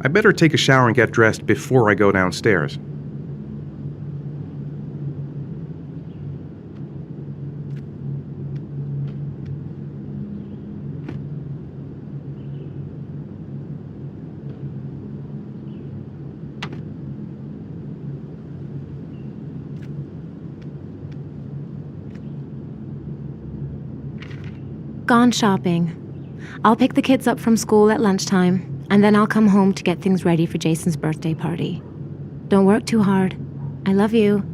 I better take a shower and get dressed before I go downstairs. Gone shopping. I'll pick the kids up from school at lunchtime, and then I'll come home to get things ready for Jason's birthday party. Don't work too hard. I love you.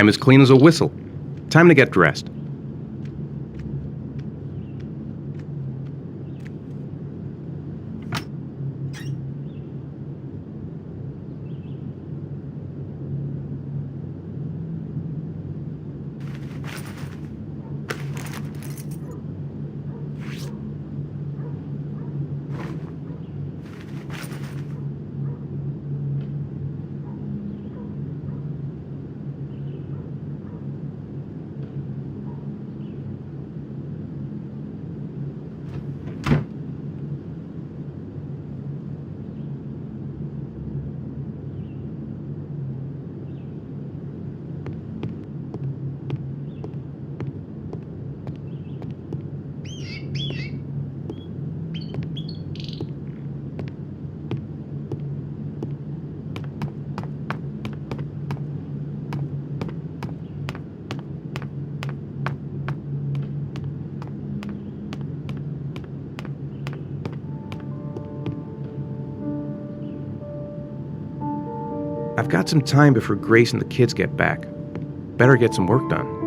I'm as clean as a whistle. Time to get dressed. I've got some time before Grace and the kids get back. Better get some work done.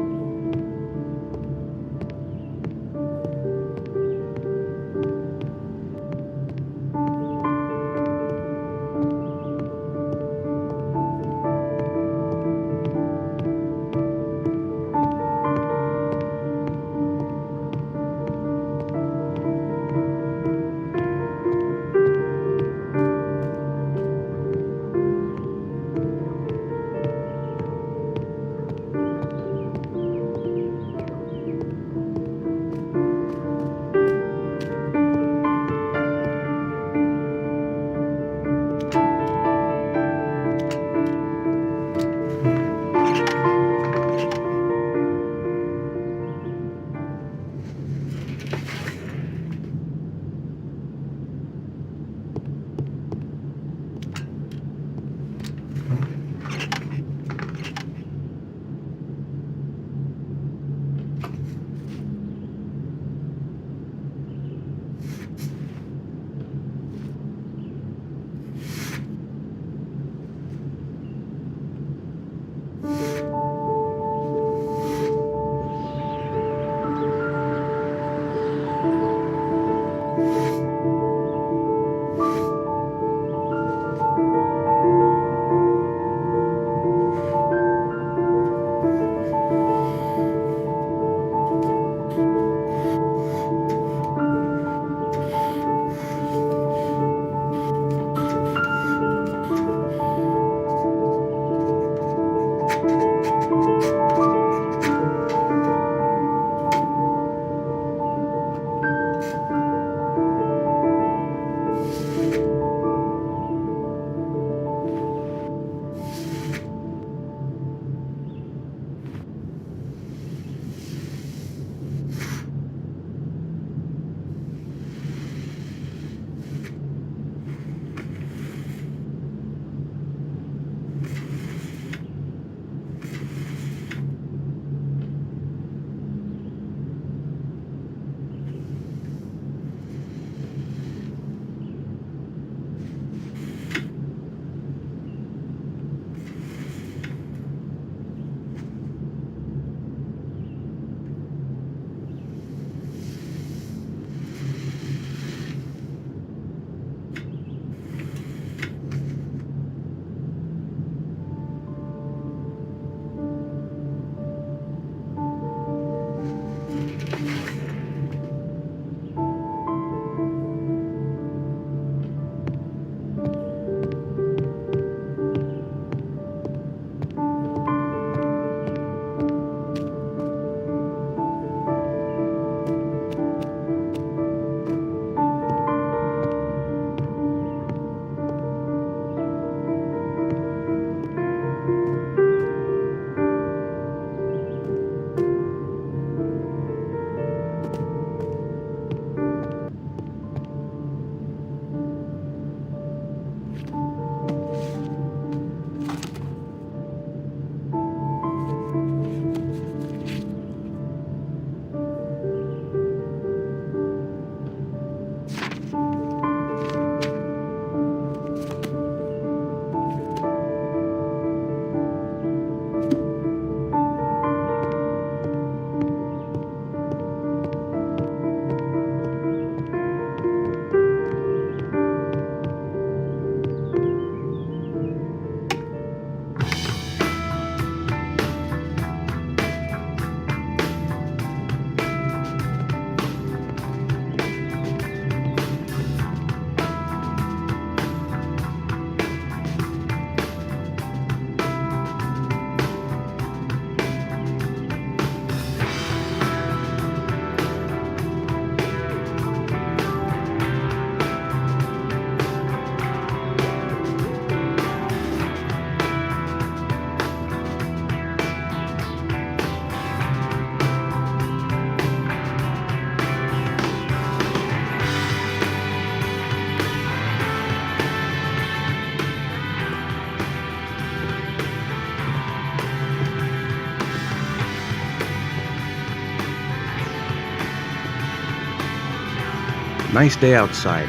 Nice day outside.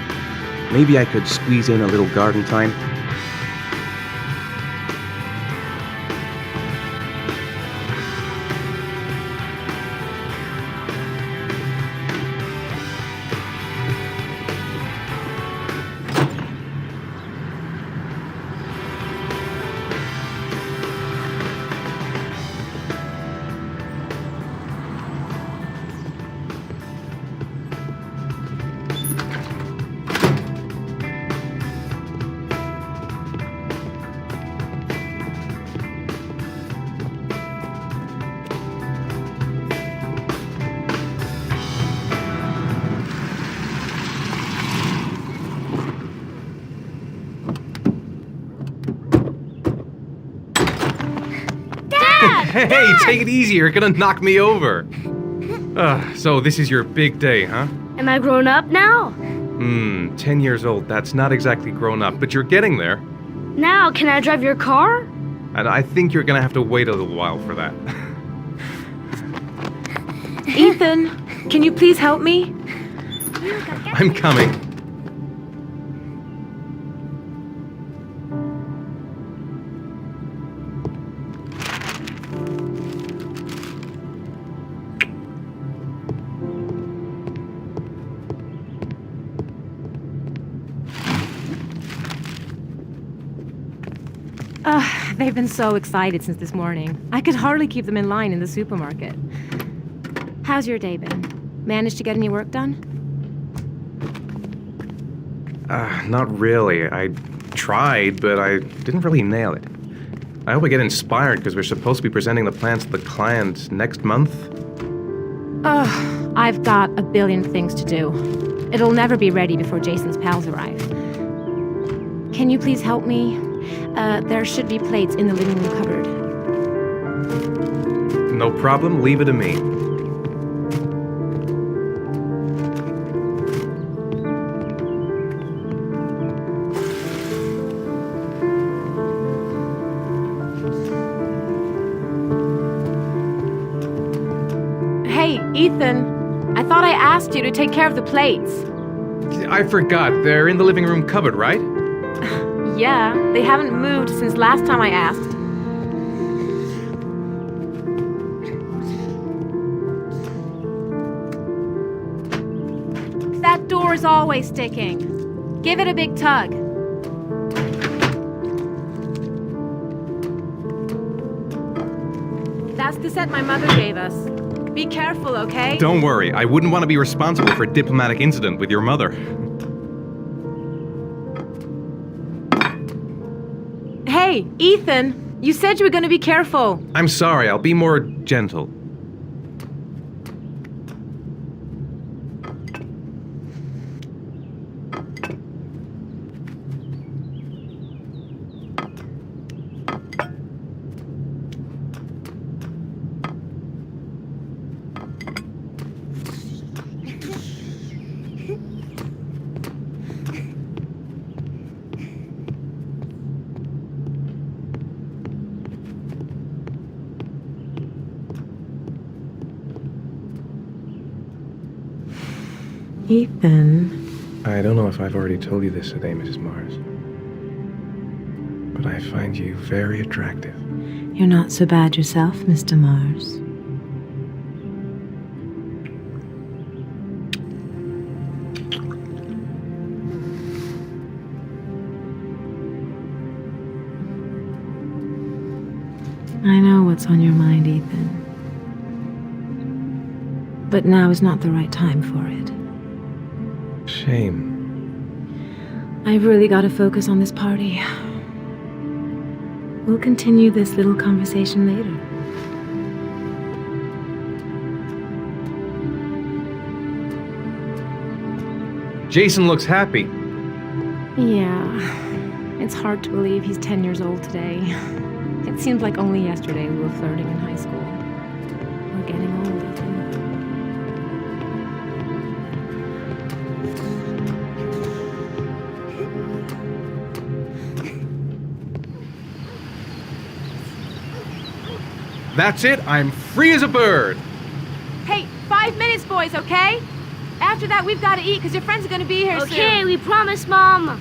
Maybe I could squeeze in a little garden time. Hey, take it easy, you're gonna knock me over. So this is your big day, huh? Am I grown up now? 10 years old, that's not exactly grown up, but you're getting there. Now, can I drive your car? And I think you're gonna have to wait a little while for that. Ethan, can you please help me? I'm coming. They've been so excited since this morning. I could hardly keep them in line in the supermarket. How's your day been? Managed to get any work done? Not really. I tried, but I didn't really nail it. I hope I get inspired because we're supposed to be presenting the plans to the client next month. I've got a billion things to do. It'll never be ready before Jason's pals arrive. Can you please help me? There should be plates in the living room cupboard. No problem, leave it to me. Hey, Ethan, I thought I asked you to take care of the plates. I forgot, they're in the living room cupboard, right? Yeah, they haven't moved since last time I asked. That door is always sticking. Give it a big tug. That's the set my mother gave us. Be careful, okay? Don't worry, I wouldn't want to be responsible for a diplomatic incident with your mother. Hey, Ethan, you said you were going to be careful. I'm sorry, I'll be more gentle. Ethan. I don't know if I've already told you this today, Mrs. Mars, but I find you very attractive. You're not so bad yourself, Mr. Mars. I know what's on your mind, Ethan. But now is not the right time for it. Shame. I've really got to focus on this party. We'll continue this little conversation later. Jason looks happy. Yeah, it's hard to believe he's 10 years old today. It seems like only yesterday we were flirting in high school. We're getting old, Ethan. That's it, I'm free as a bird. Hey, 5 minutes, boys, okay? After that, we've got to eat because your friends are going to be here Okay, we promise, Mom.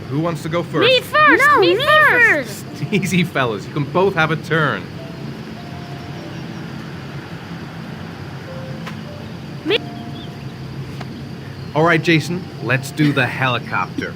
Who wants to go first? Me first! No, me me first! Easy, fellas. You can both have a turn. Me- All right, Jason. Let's do the helicopter.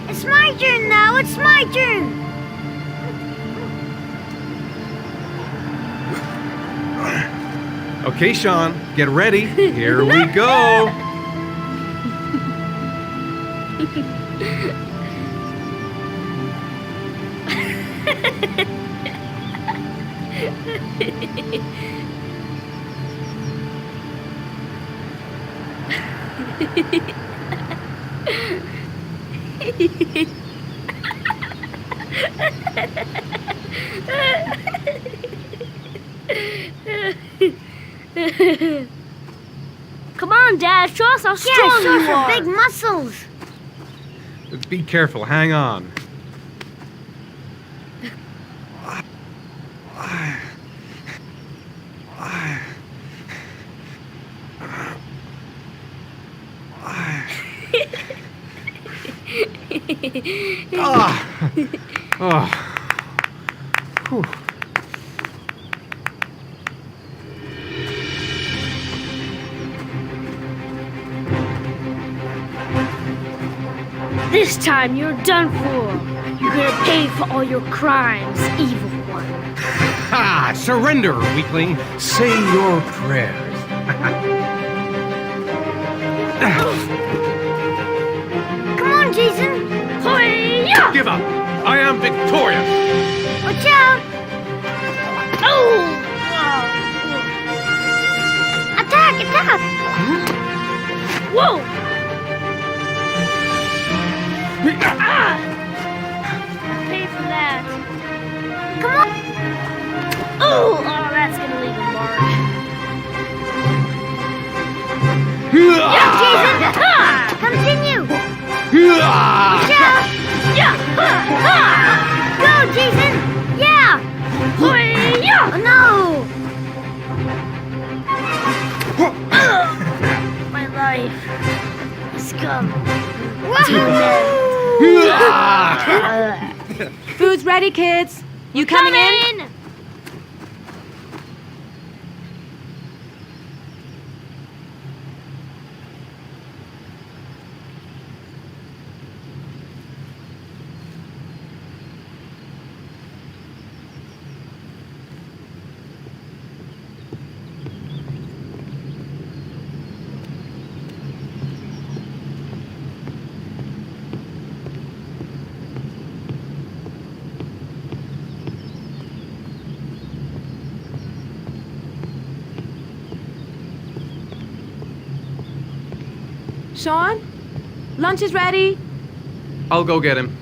It's my turn now. It's my turn. Okay, Sean. Get ready. Here we go. Come on, Dad. Show us how strong Yeah, show you some are. big muscles. Be careful. Hang on. Ah. Oh. Whew. This time you're done for. You're gonna pay for all your crimes, evil one. Ha! Surrender, weakling. Say your prayers. Come on, Jason. Hoya! Give up. I am victorious. Watch out. Oh! Attack, attack. Whoa! Ah! Pay for that. Come on. Oh, that's gonna leave a mark. Jason. Ah! Continue. Watch out. Yeah! Ah! Go, Jason. Yeah. Hoya! Oh, no. My life. Scum. Wahoo. Food's ready, kids. You coming in? Sean? Lunch is ready. I'll go get him.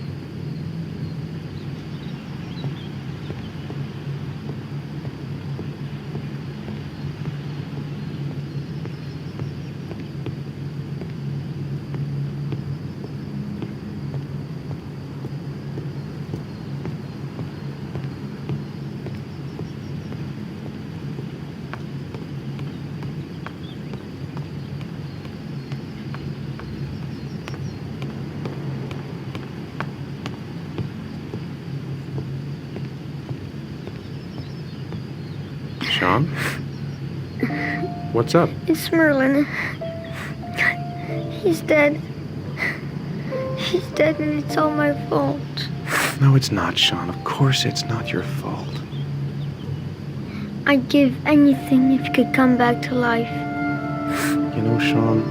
Sean? What's up? It's Merlin. He's dead. He's dead and it's all my fault. No, it's not, Sean. Of course it's not your fault. I'd give anything if you could come back to life. You know, Sean,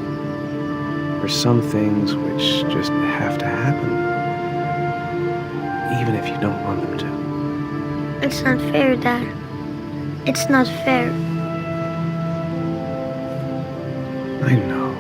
there's some things which just have to happen. Even if you don't want them to. It's not fair, Dad. It's not fair. I know.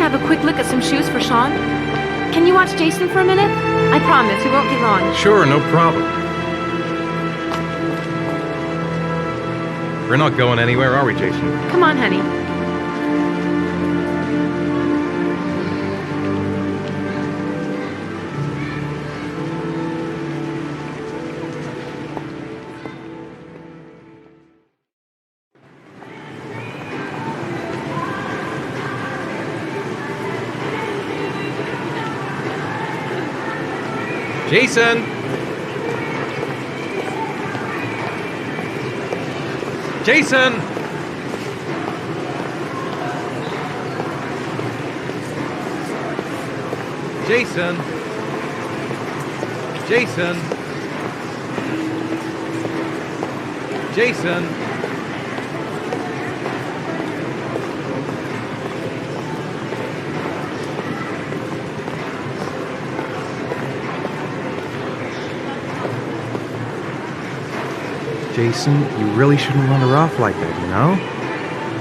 have a quick look at some shoes for Sean? Can you watch Jason for a minute? I promise, we won't be long. Sure, no problem. We're not going anywhere, are we, Jason? Come on, honey. Jason! Jason! Jason! Jason! Jason! Jason, you really shouldn't wander off like that, you know?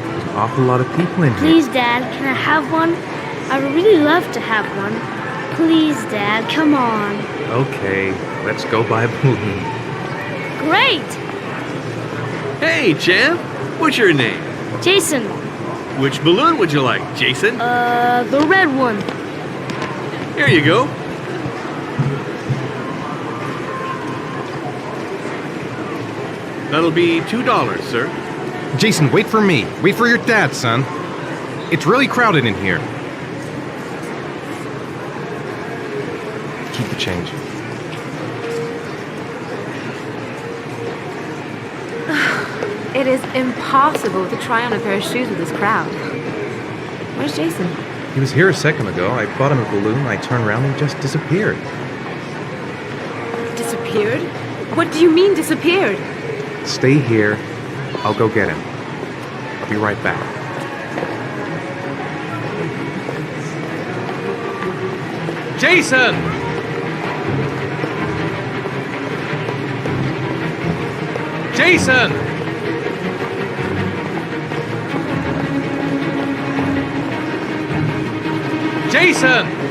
There's an awful lot of people in here. Please, Dad, can I have one? I would really love to have one. Please, Dad, come on. Okay, let's go buy a balloon. Great! Hey, champ. What's your name? Jason, Which balloon would you like, Jason? the red one. Here you go. That'll be $2, sir. Jason, wait for me. Wait for your dad, son. It's really crowded in here. Keep the change. It is impossible to try on a pair of shoes with this crowd. Where's Jason? He was here a second ago. I bought him a balloon. I turned around and he just disappeared. Disappeared? What do you mean disappeared? Stay here. I'll go get him. I'll be right back. Jason! Jason! Jason!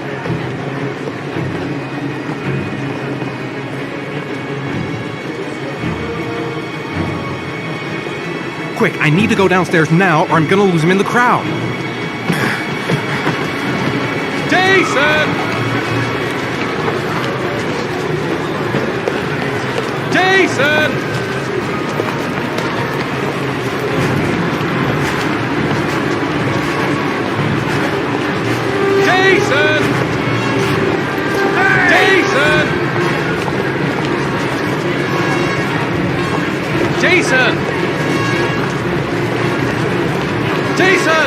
Quick, I need to go downstairs now or I'm gonna lose him in the crowd. Jason! Jason! Jason! Jason! Jason! Jason!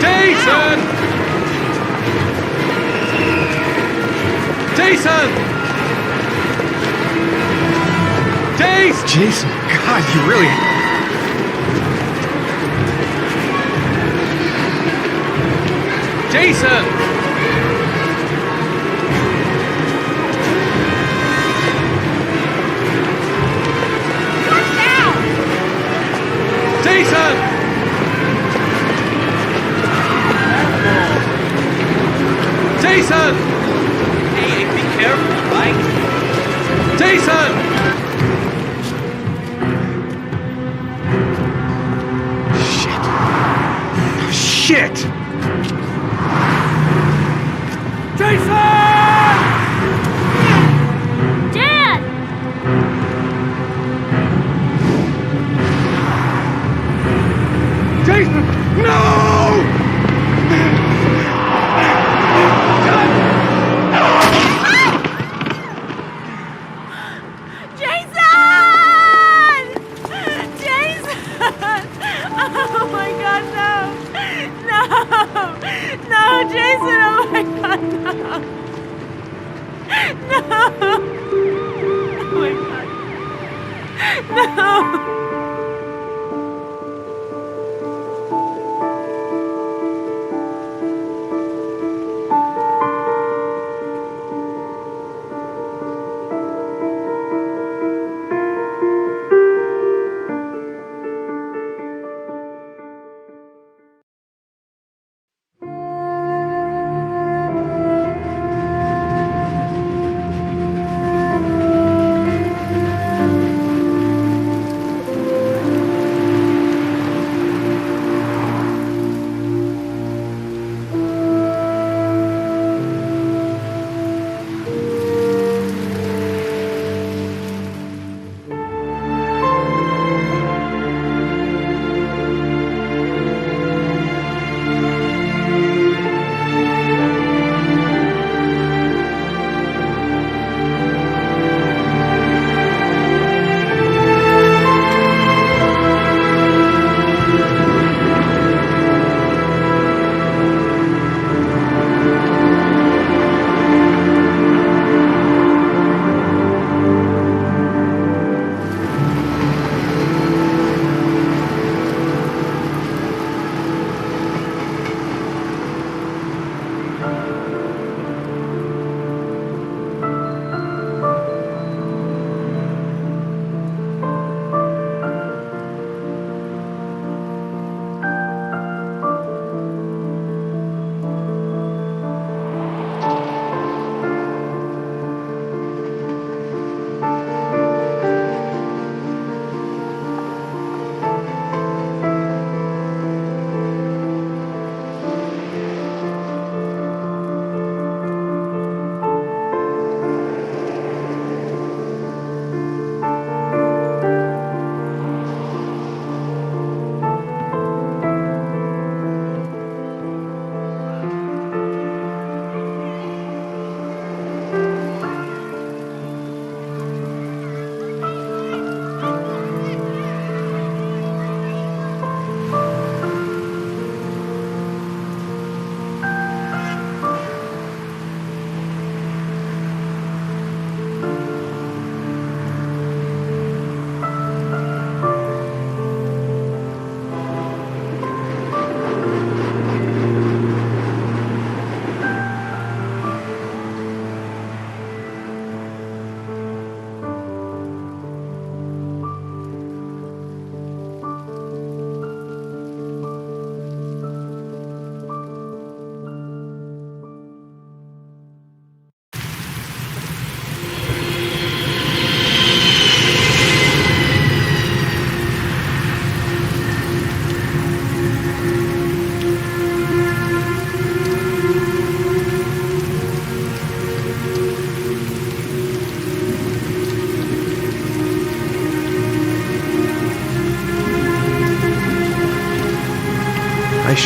Jason! Jason! Jason! God, you really... Jason! Jason! Jason! Hey, be careful, Mike. Jason! Shit! Dad! Jason! No! Jason! Jason! Oh my god, no! No! No, Jason! Oh my god, no!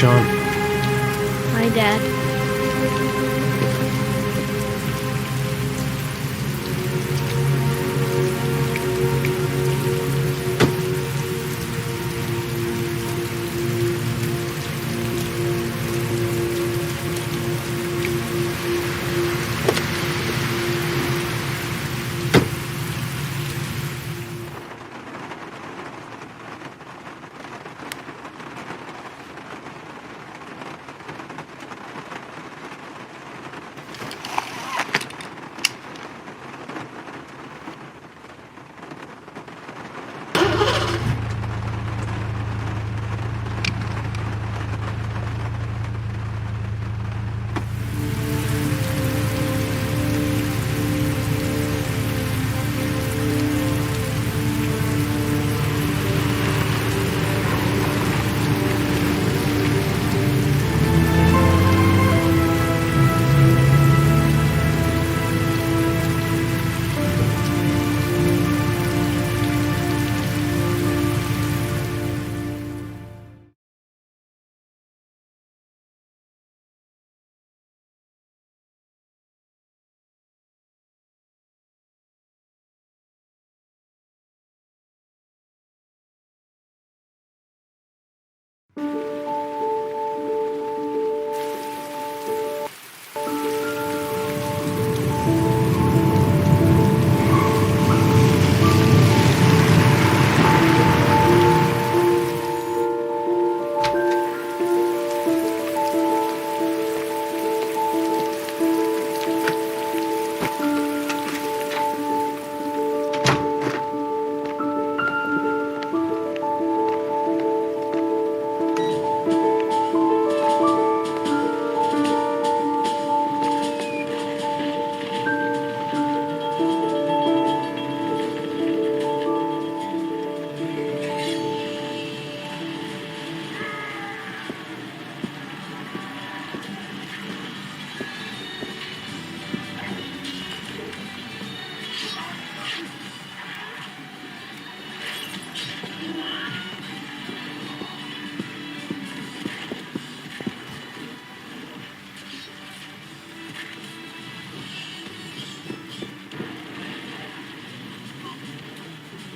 Sean. Hi, Dad.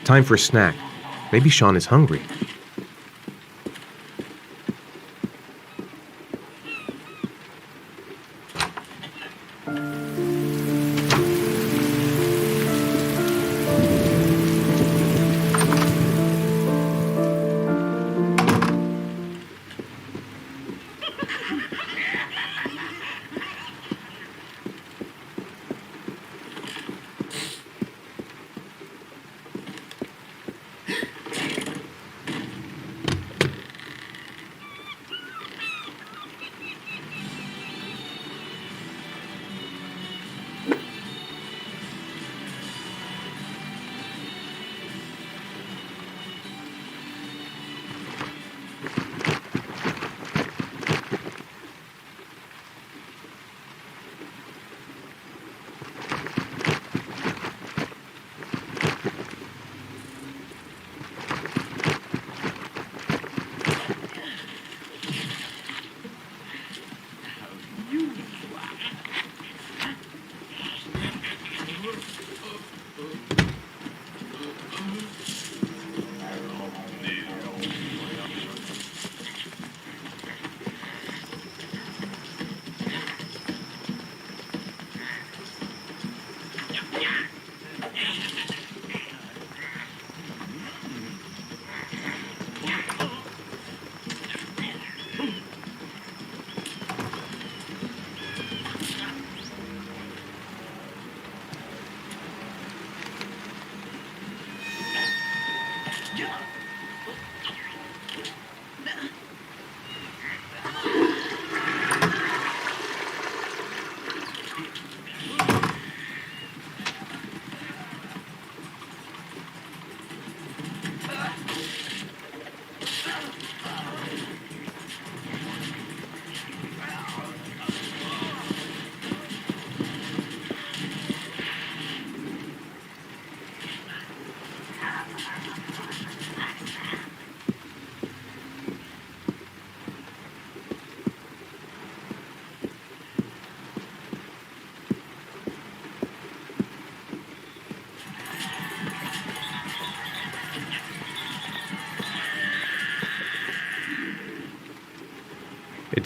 Time for a snack. Maybe Sean is hungry.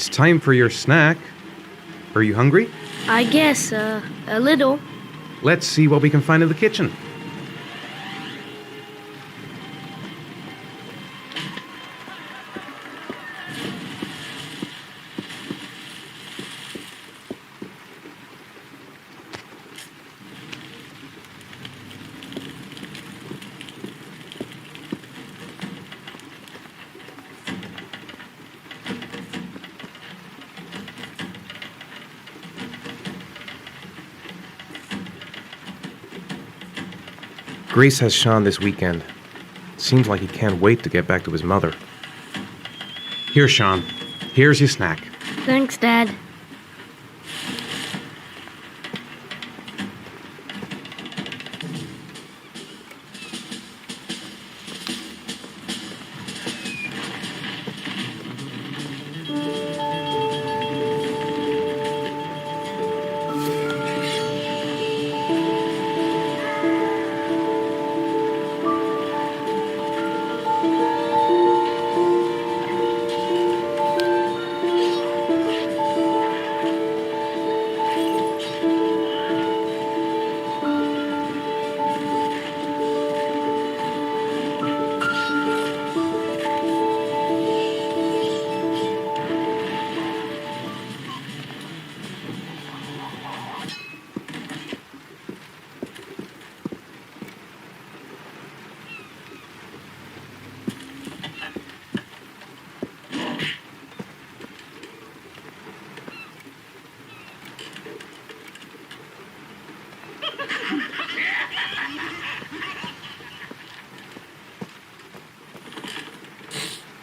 It's time for your snack. Are you hungry? I guess, a little. Let's see what we can find in the kitchen. Grace has Sean this weekend. Seems like he can't wait to get back to his mother. Here, Sean. Here's your snack. Thanks, Dad.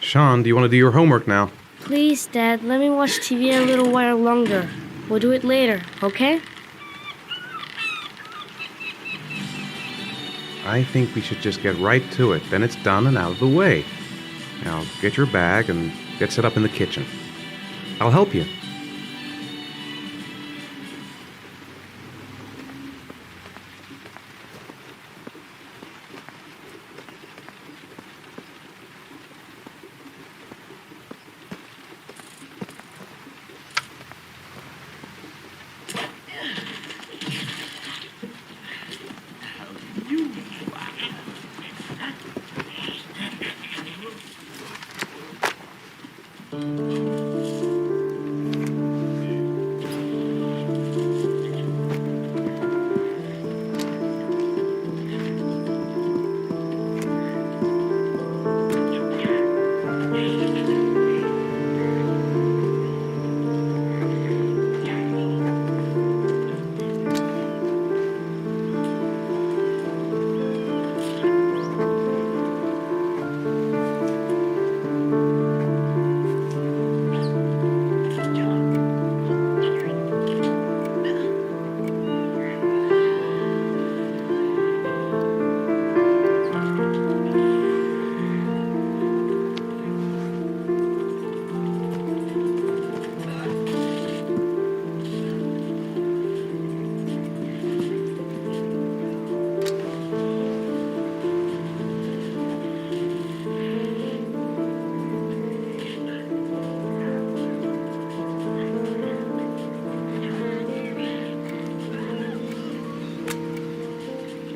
Sean, do you want to do your homework now? Please, Dad, let me watch TV a little while longer. We'll do it later, okay? I think we should just get right to it. Then it's done and out of the way. Now, get your bag and get set up in the kitchen. I'll help you.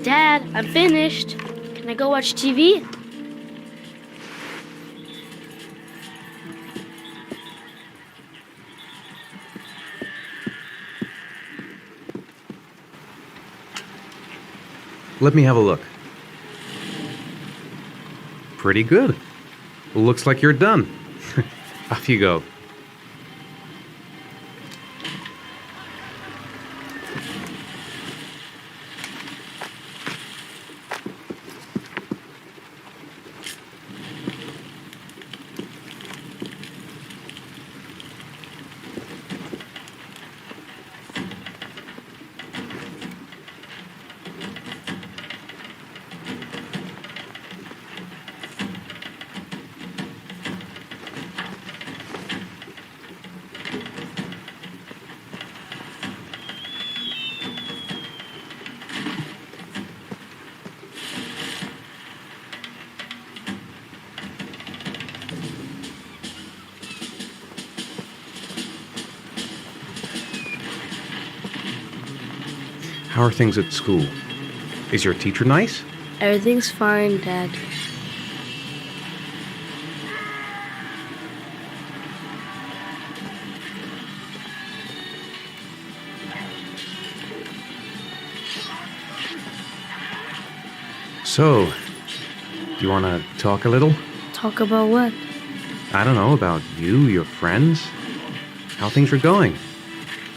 Dad, I'm finished. Can I go watch TV? Let me have a look. Pretty good. Looks like you're done. Off you go. How are things at school? Is your teacher nice? Everything's fine, Dad. So, do you want to talk a little? Talk about what? I don't know, about you, your friends, how things are going.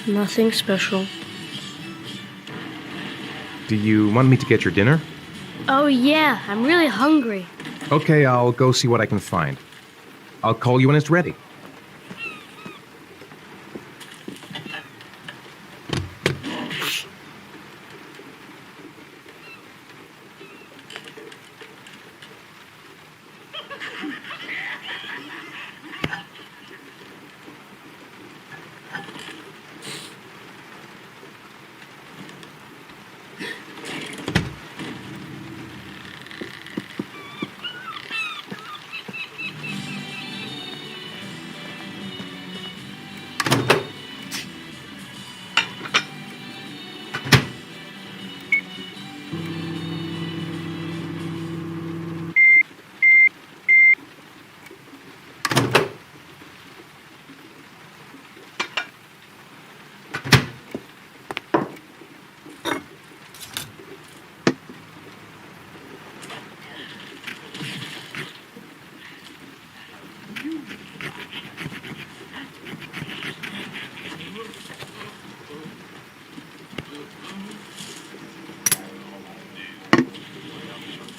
Nothing special. Do you want me to get your dinner? Oh yeah, I'm really hungry. Okay, I'll go see what I can find. I'll call you when it's ready.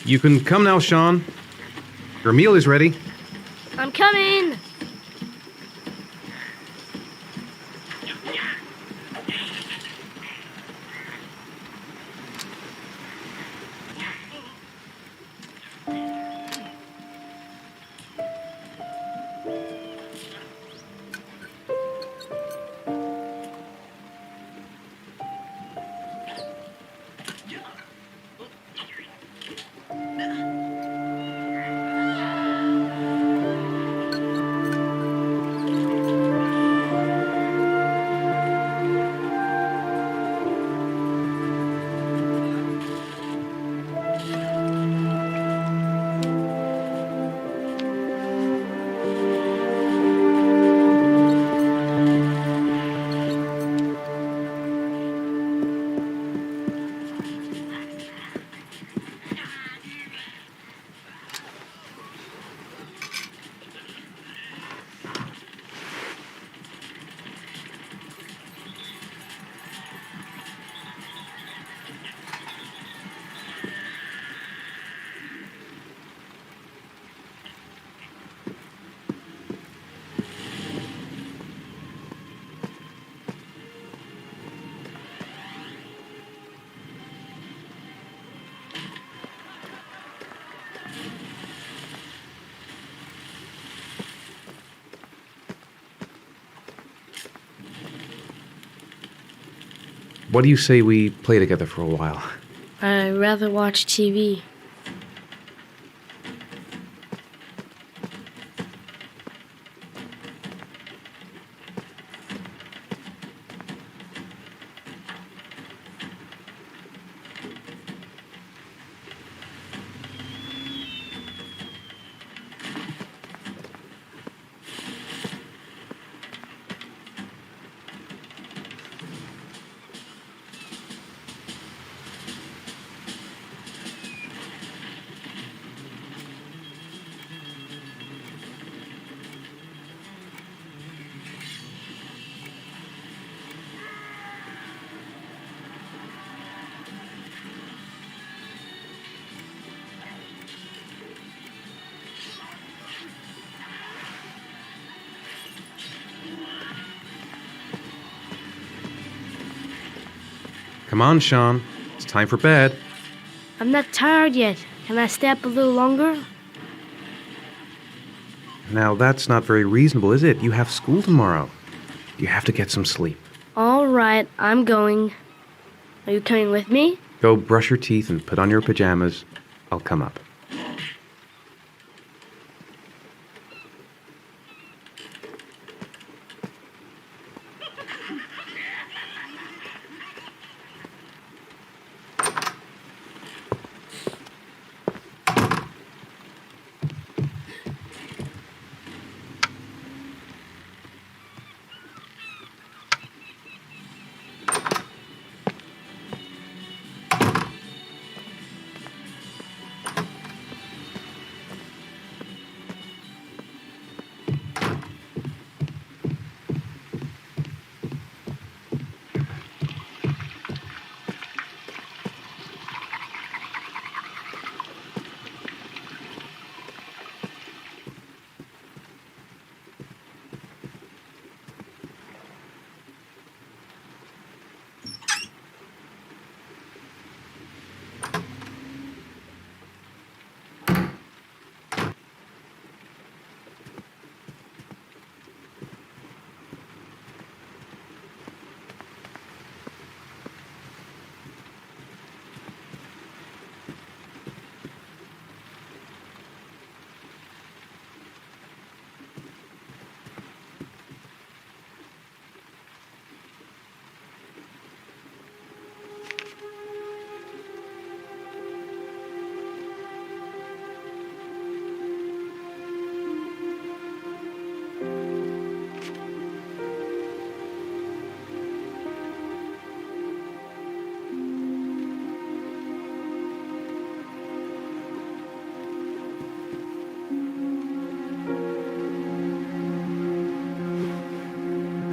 You can come now, Sean. Your meal is ready. I'm coming! What do you say we play together for a while? I'd rather watch TV. Come on, Sean. It's time for bed. I'm not tired yet. Can I stay up a little longer? Now, that's not very reasonable, is it? You have school tomorrow. You have to get some sleep. All right, I'm going. Are you coming with me? Go brush your teeth and put on your pajamas. I'll come up.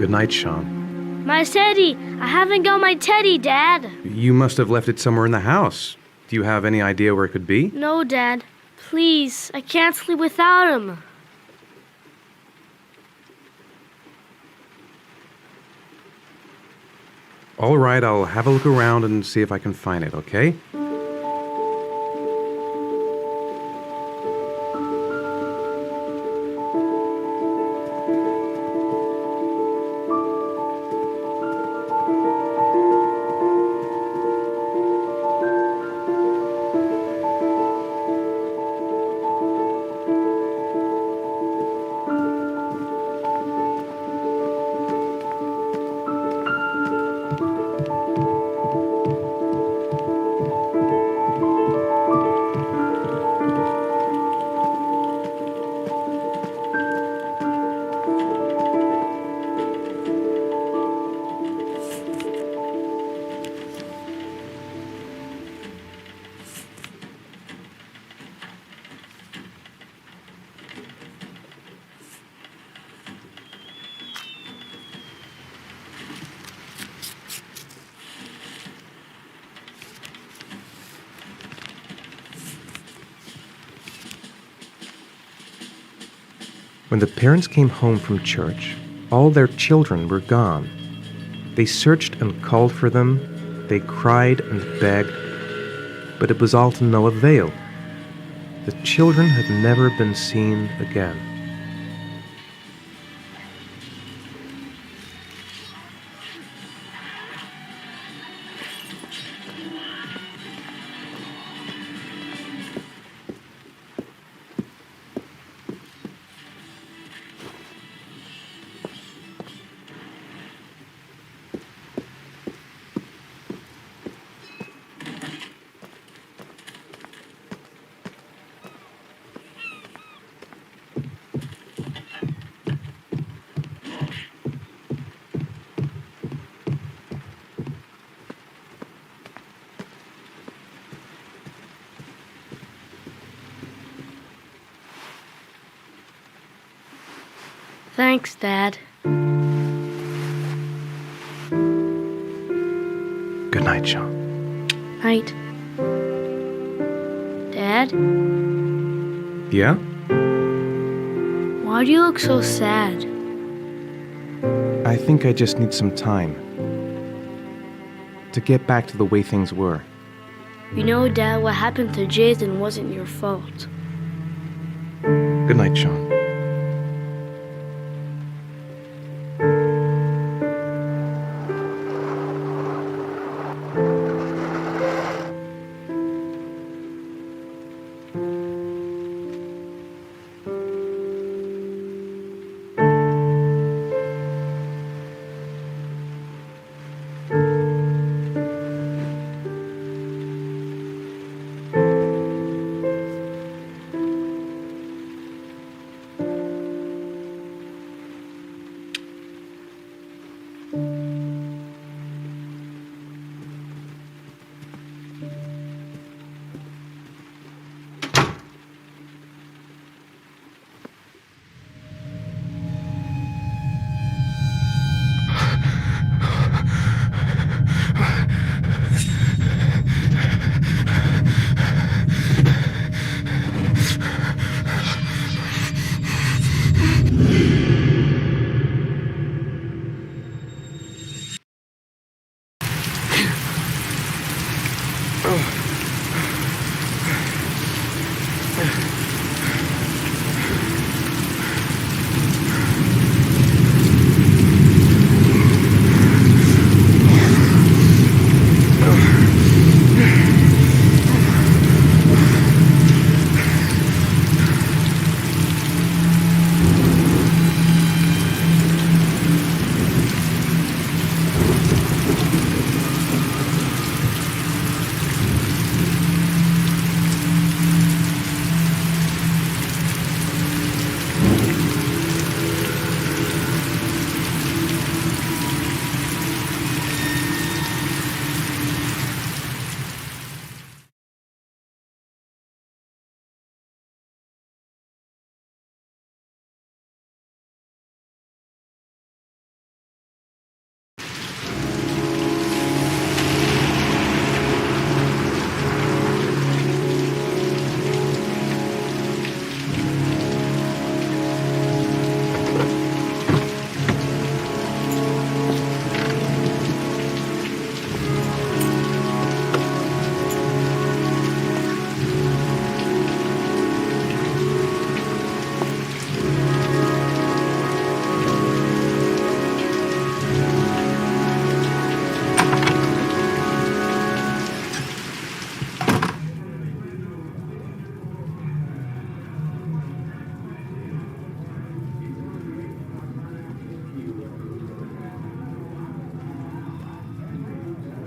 Good night, Sean. My teddy! I haven't got my teddy, Dad! You must have left it somewhere in the house. Do you have any idea where it could be? No, Dad. Please, I can't sleep without him. All right, I'll have a look around and see if I can find it, okay? When the parents came home from church, all their children were gone. They searched and called for them, they cried and begged, but it was all to no avail. The children had never been seen again. Thanks, Dad. Good night, Sean. Night. Dad, Yeah? why do you look so sad? I think I just need some time to get back to the way things were. You know, Dad, what happened to Jason wasn't your fault. Good night, Sean.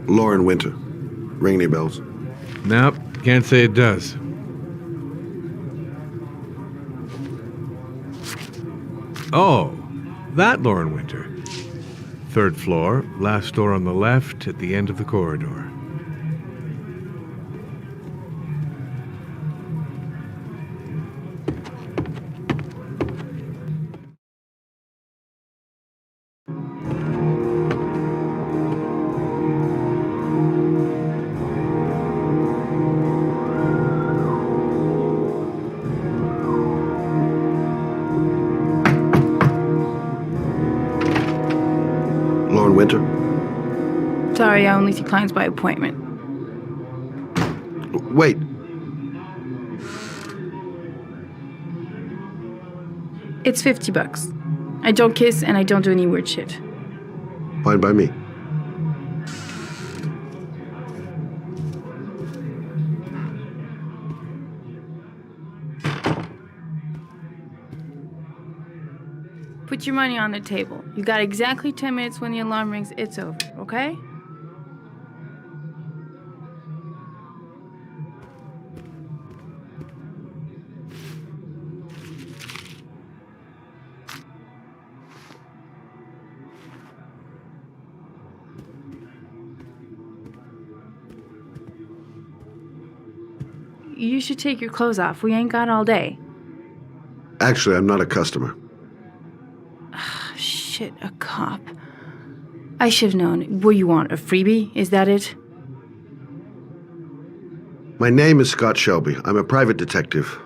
Lauren Winter. Ring any bells? Nope, can't say it does. Oh, that Lauren Winter. 3rd floor, last door on the left at the end of the corridor. Lauren Winter? Sorry, I only see clients by appointment. Wait. It's $50. I don't kiss and I don't do any weird shit. Fine by me. Put your money on the table. You got exactly 10 minutes. When the alarm rings, it's over, okay? You should take your clothes off. We ain't got all day. Actually, I'm not a customer. Shit, a cop. I should have known. What you want, a freebie? Is that it? My name is Scott Shelby. I'm a private detective.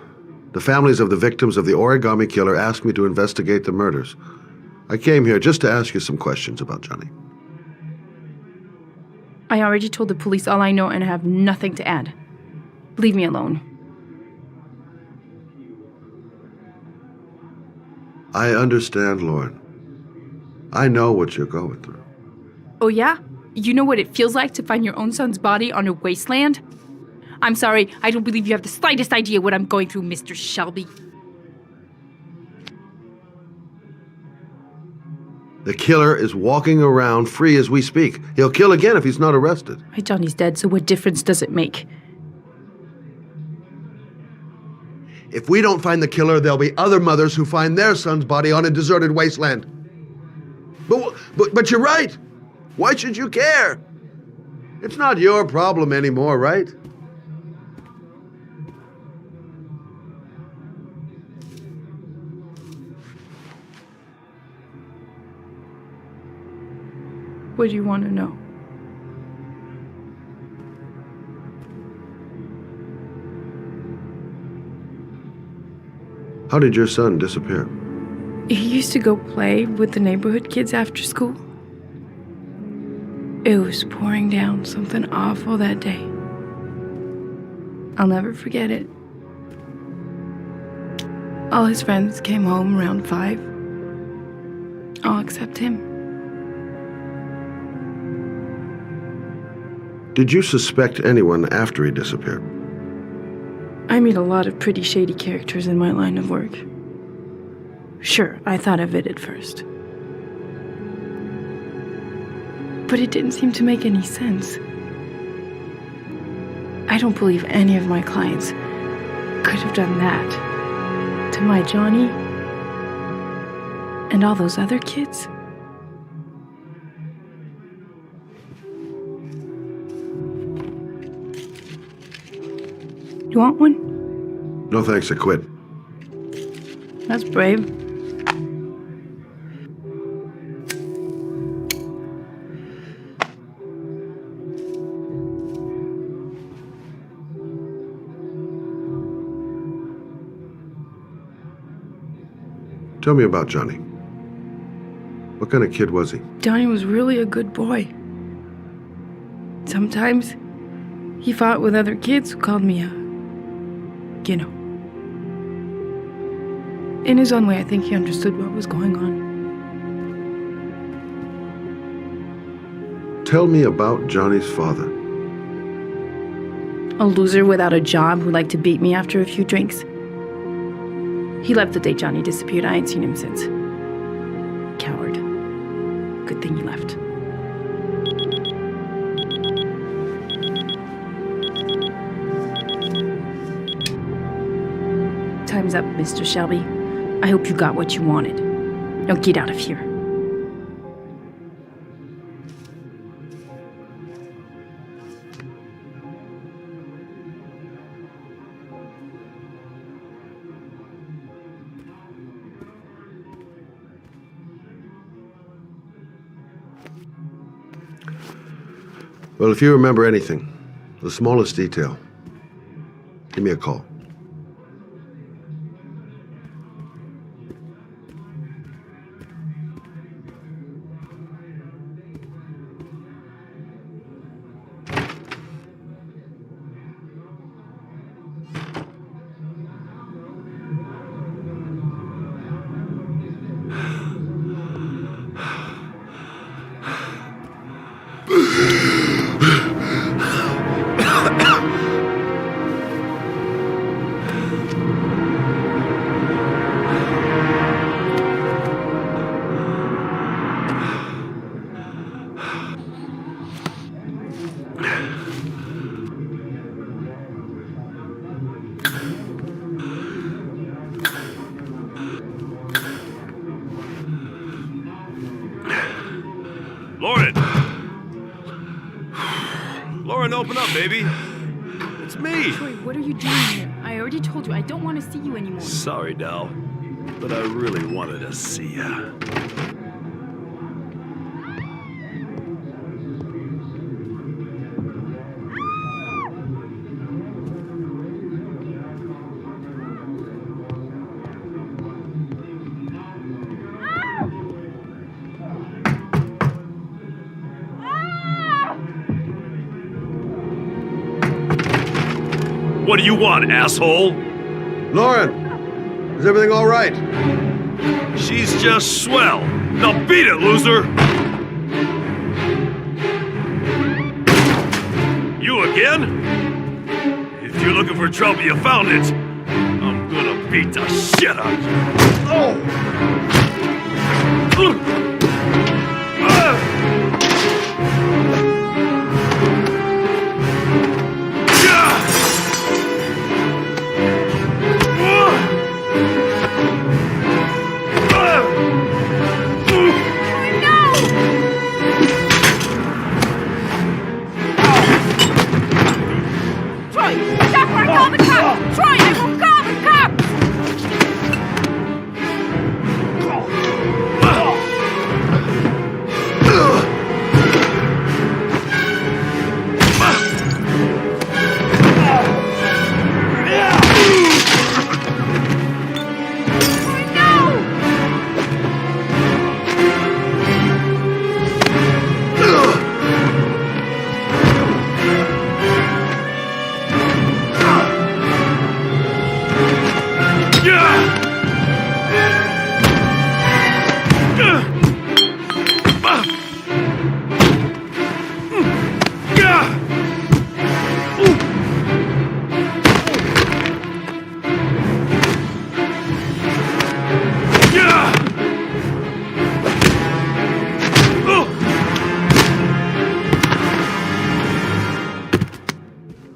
The families of the victims of the Origami Killer asked me to investigate the murders. I came here just to ask you some questions about Johnny. I already told the police all I know and I have nothing to add. Leave me alone. I understand, Lauren. I know what you're going through. Oh yeah? You know what it feels like to find your own son's body on a wasteland? I'm sorry, I don't believe you have the slightest idea what I'm going through, Mr. Shelby. The killer is walking around free as we speak. He'll kill again if he's not arrested. My Johnny's dead, so what difference does it make? If we don't find the killer, there'll be other mothers who find their son's body on a deserted wasteland. But you're right. Why should you care? It's not your problem anymore, right? What do you want to know? How did your son disappear? He used to go play with the neighborhood kids after school. It was pouring down something awful that day. I'll never forget it. All his friends came home around 5. All except him. Did you suspect anyone after he disappeared? I meet a lot of pretty shady characters in my line of work. Sure, I thought of it at first. But it didn't seem to make any sense. I don't believe any of my clients could have done that to my Johnny and all those other kids. You want one? No thanks, I quit. That's brave. Tell me about Johnny. What kind of kid was he? Johnny was really a good boy. Sometimes he fought with other kids who called me you know. In his own way, I think he understood what was going on. Tell me about Johnny's father. A loser without a job who liked to beat me after a few drinks. He left the day Johnny disappeared. I ain't seen him since. Coward. Good thing he left. Time's up, Mr. Shelby. I hope you got what you wanted. Now get out of here. Well, if you remember anything, the smallest detail, give me a call. Lauren! Lauren, open up, baby. It's me. Troy, what are you doing here? I already told you I don't want to see you anymore. Sorry, Dal, but I really wanted to see ya. What do you want, asshole? Lauren! Is everything all right? She's just swell. Now beat it, loser! You again? If you're looking for trouble, you found it. I'm gonna beat the shit out of you.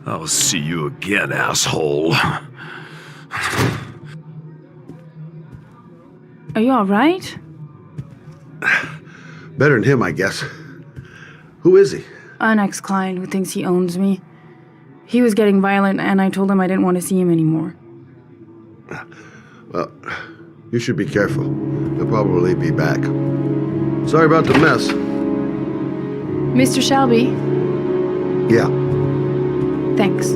I'll see you again, asshole. Are you alright? Better than him, I guess. Who is he? An ex-client who thinks he owns me. He was getting violent, and I told him I didn't want to see him anymore. Well, you should be careful. He'll probably be back. Sorry about the mess. Mr. Shelby, Yeah. thanks.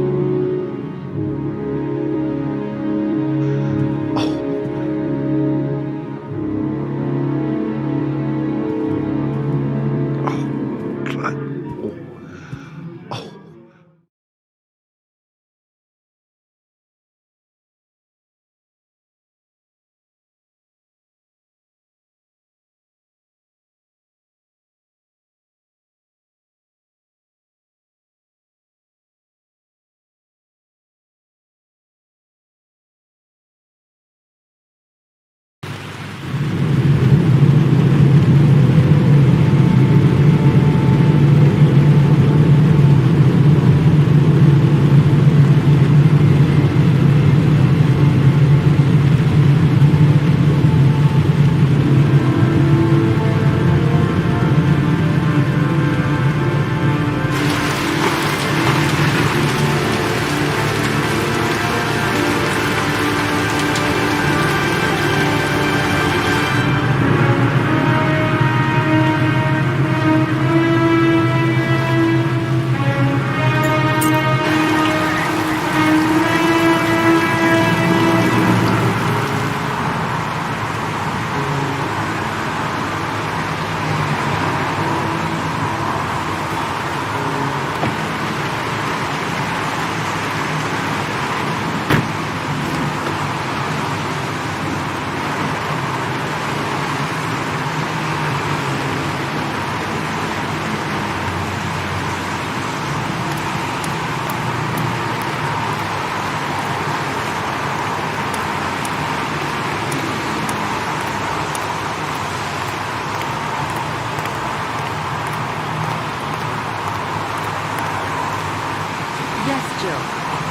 Yes, Jill.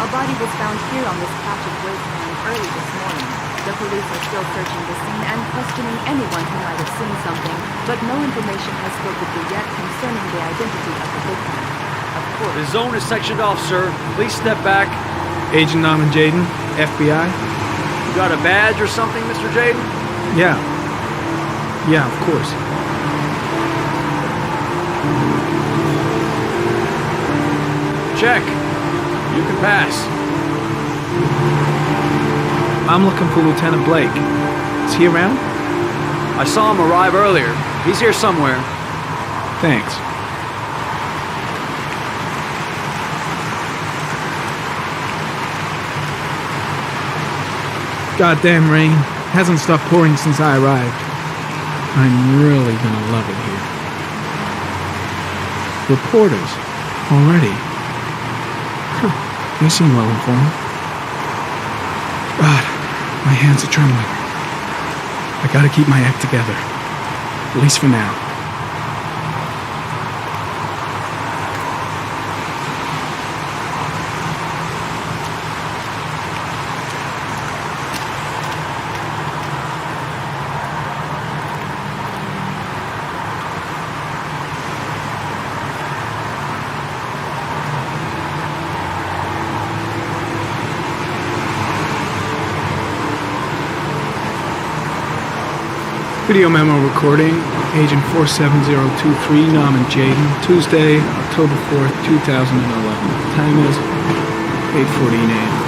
A body was found here on this patch of wasteland early this morning. The police are still searching the scene and questioning anyone who might have seen something, but no information has filtered through yet concerning the identity of the victim. Of course. The zone is sectioned off, sir. Please step back. Agent Norman Jaden, FBI? You got a badge or something, Mr. Jaden? Yeah. Yeah, of course. Check. You can pass. I'm looking for Lieutenant Blake. Is he around? I saw him arrive earlier. He's here somewhere. Thanks. Goddamn rain. Hasn't stopped pouring since I arrived. I'm really gonna love it here. Reporters. Already. Huh. They seem well informed. God, my hands are trembling. I gotta keep my act together. At least for now. Video memo recording, Agent 47023, Norman Jaden, Tuesday, October 4th, 2011. Time is 8:14 a.m.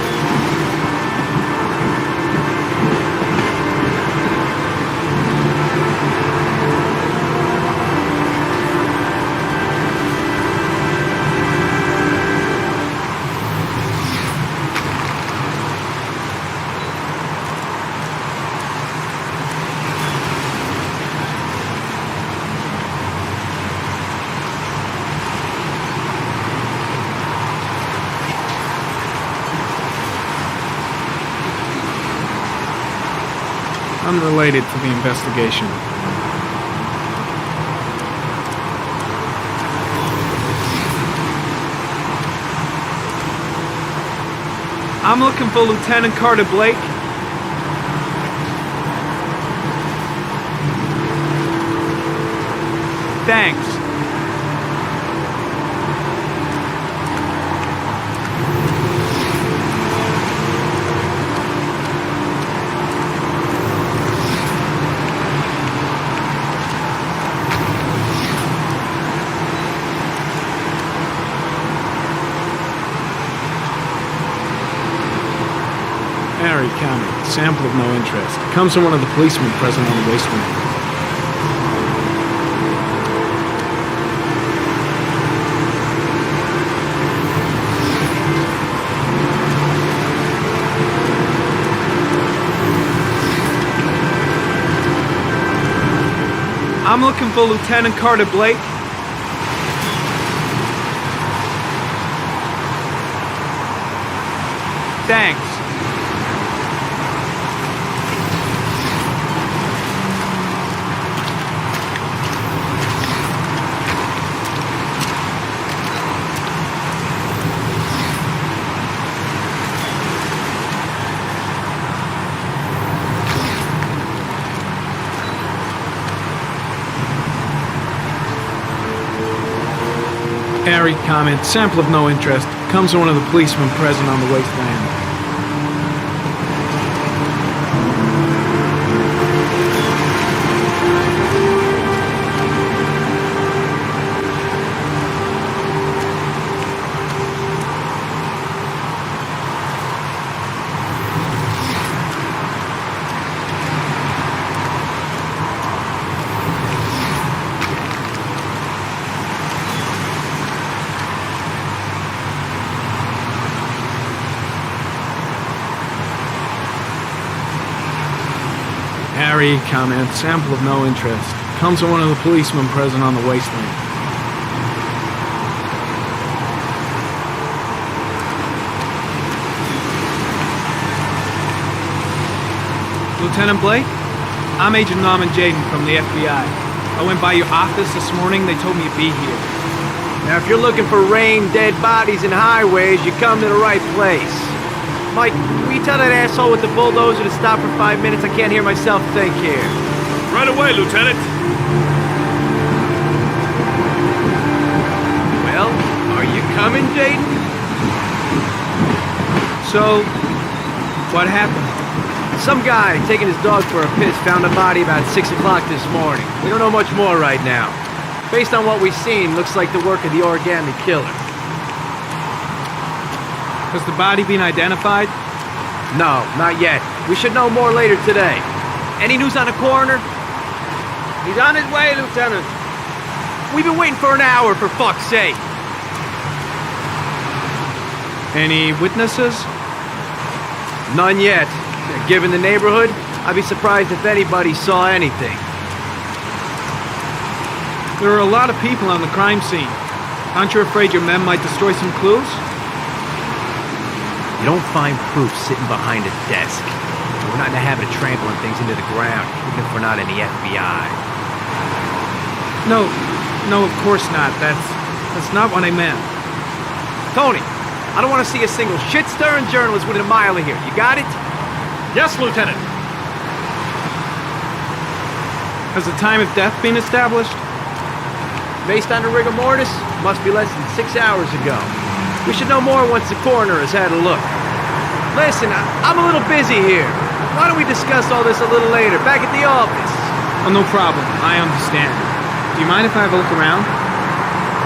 Unrelated to the investigation. I'm looking for Lieutenant Carter Blake. Thanks. Harry County, sample of no interest. Comes from one of the policemen present on the wasteland. I'm looking for Lieutenant Carter Blake. Thanks. Harry comment, sample of no interest. Comes from one of the policemen present on the wasteland. Harry comment, sample of no interest. Comes from one of the policemen present on the wasteland. Lieutenant Blake? I'm Agent Norman Jaden from the FBI. I went by your office this morning. They told me you'd be here. Now, if you're looking for rain, dead bodies, and highways, you come to the right place. Mike, will you tell that asshole with the bulldozer to stop for 5 minutes? I can't hear myself think here. Right away, Lieutenant. Well, are you coming, Jaden? So, what happened? Some guy taking his dog for a piss found a body about 6 o'clock this morning. We don't know much more right now. Based on what we've seen, looks like the work of the origami killer. Has the body been identified? No, not yet. We should know more later today. Any news on the coroner? He's on his way, Lieutenant. We've been waiting for an hour, for fuck's sake. Any witnesses? None yet. Given the neighborhood, I'd be surprised if anybody saw anything. There are a lot of people on the crime scene. Aren't you afraid your men might destroy some clues? You don't find proof sitting behind a desk. We're not in the habit of trampling things into the ground, even if we're not in the FBI. No, of course not. That's not what I meant. Tony, I don't want to see a single shit-stirring journalist within a mile of here. You got it? Yes, Lieutenant. Has the time of death been established? Based on the rigor mortis, must be less than 6 hours ago. We should know more once the coroner has had a look. Listen, I'm a little busy here. Why don't we discuss all this a little later, back at the office? Oh, no problem. I understand. Do you mind if I have a look around?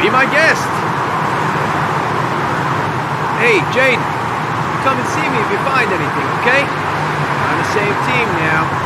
Be my guest. Hey, Jaden, come and see me if you find anything, okay? We're on the same team now.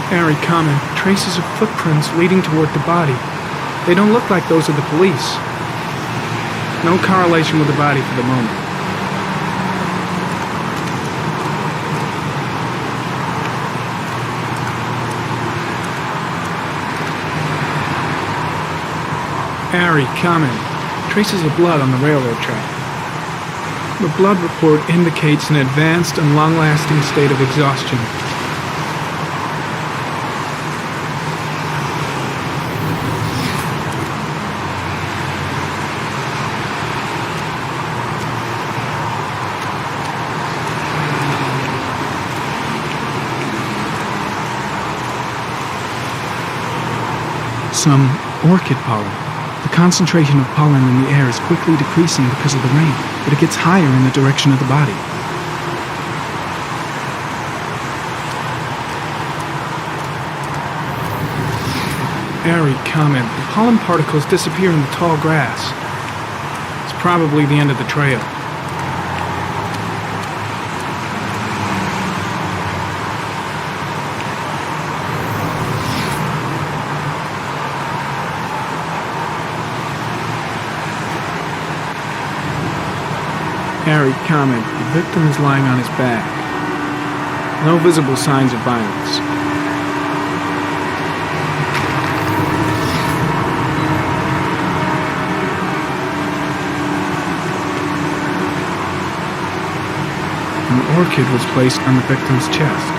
Very common. Traces of footprints leading toward the body. They don't look like those of the police. No correlation with the body for the moment. Very common. Traces of blood on the railroad track. The blood report indicates an advanced and long-lasting state of exhaustion. Some orchid pollen. The concentration of pollen in the air is quickly decreasing because of the rain, but it gets higher in the direction of the body. Very common. The pollen particles disappear in the tall grass. It's probably the end of the trail. Very common. The victim is lying on his back. No visible signs of violence. An orchid was placed on the victim's chest.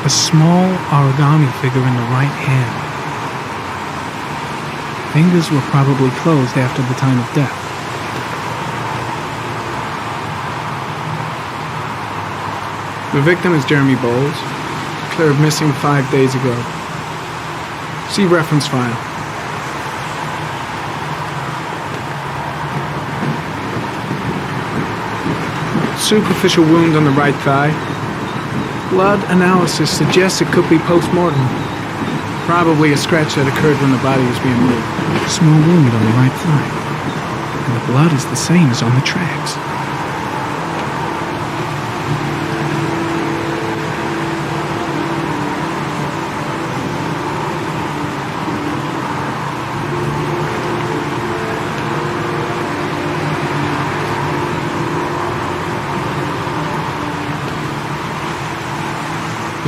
A small origami figure in the right hand. Fingers were probably closed after the time of death. The victim is Jeremy Bowles, declared missing 5 days ago. See reference file. superficial wound on the right thigh. Blood analysis suggests it could be post-mortem. Probably a scratch that occurred when the body was being moved. Small wound on the right thigh. And the blood is the same as on the tracks.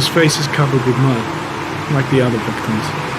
His face is covered with mud, like the other victims.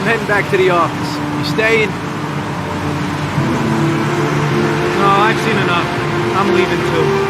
heading back to the office. You staying? No, I've seen enough. I'm leaving too.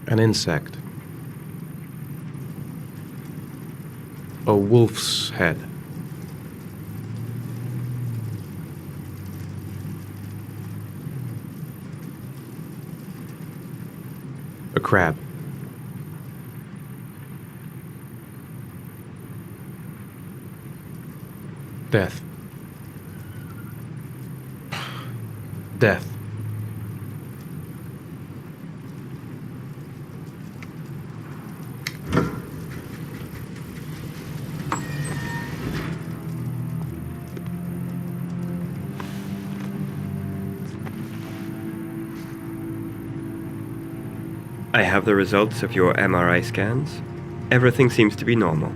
An insect. A wolf's head. A crab. Death. Death. I have the results of your MRI scans. Everything seems to be normal.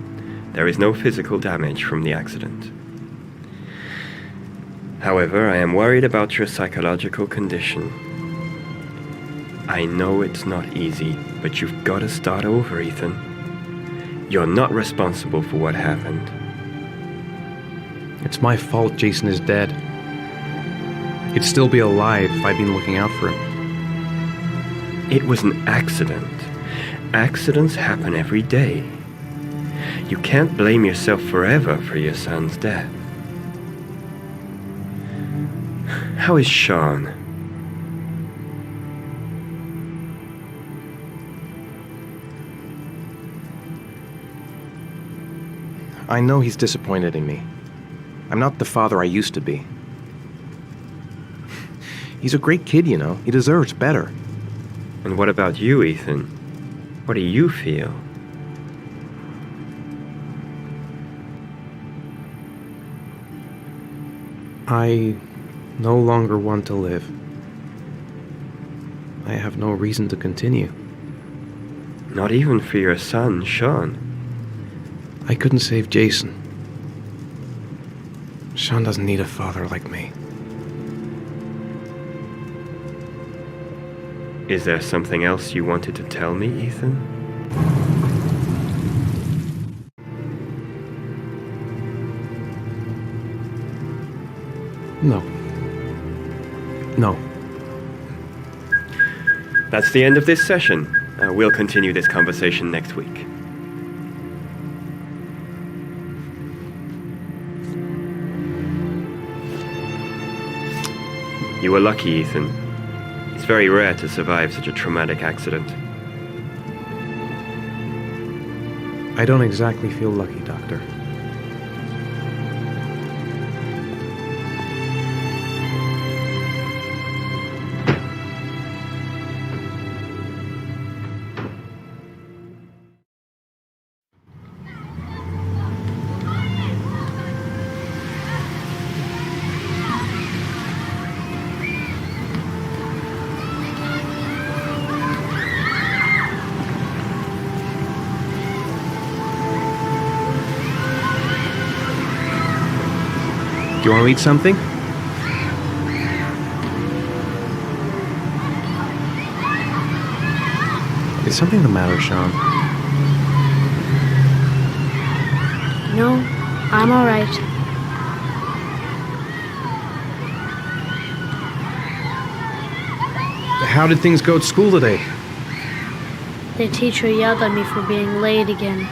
There is no physical damage from the accident. However, I am worried about your psychological condition. I know it's not easy, but you've got to start over, Ethan. You're not responsible for what happened. It's my fault Jason is dead. He'd still be alive if I'd been looking out for him. It was an accident. Accidents happen every day. You can't blame yourself forever for your son's death. How is Sean? I know he's disappointed in me. I'm not the father I used to be. He's a great kid, you know. He deserves better. And what about you, Ethan? What do you feel? I no longer want to live. I have no reason to continue. Not even for your son, Sean. I couldn't save Jason. Sean doesn't need a father like me. Is there something else you wanted to tell me, Ethan? No. No. That's the end of this session. We'll continue this conversation next week. You were lucky, Ethan. It's very rare to survive such a traumatic accident. I don't exactly feel lucky, Doctor. Do you want to eat something? Is something the matter, Sean? No, I'm all right. How did things go at school today? The teacher yelled at me for being late again.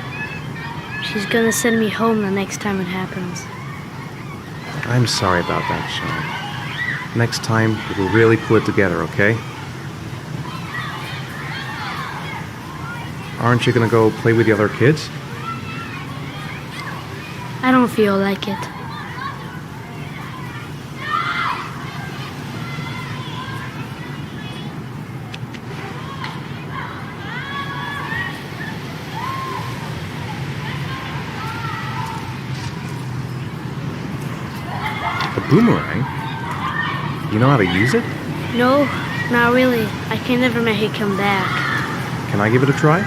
She's gonna send me home the next time it happens. I'm sorry about that, Sean. Next time, we'll really pull it together, okay? Aren't you gonna go play with the other kids? I don't feel like it. Boomerang? You know how to use it? No, not really. I can never make it come back. Can I give it a try?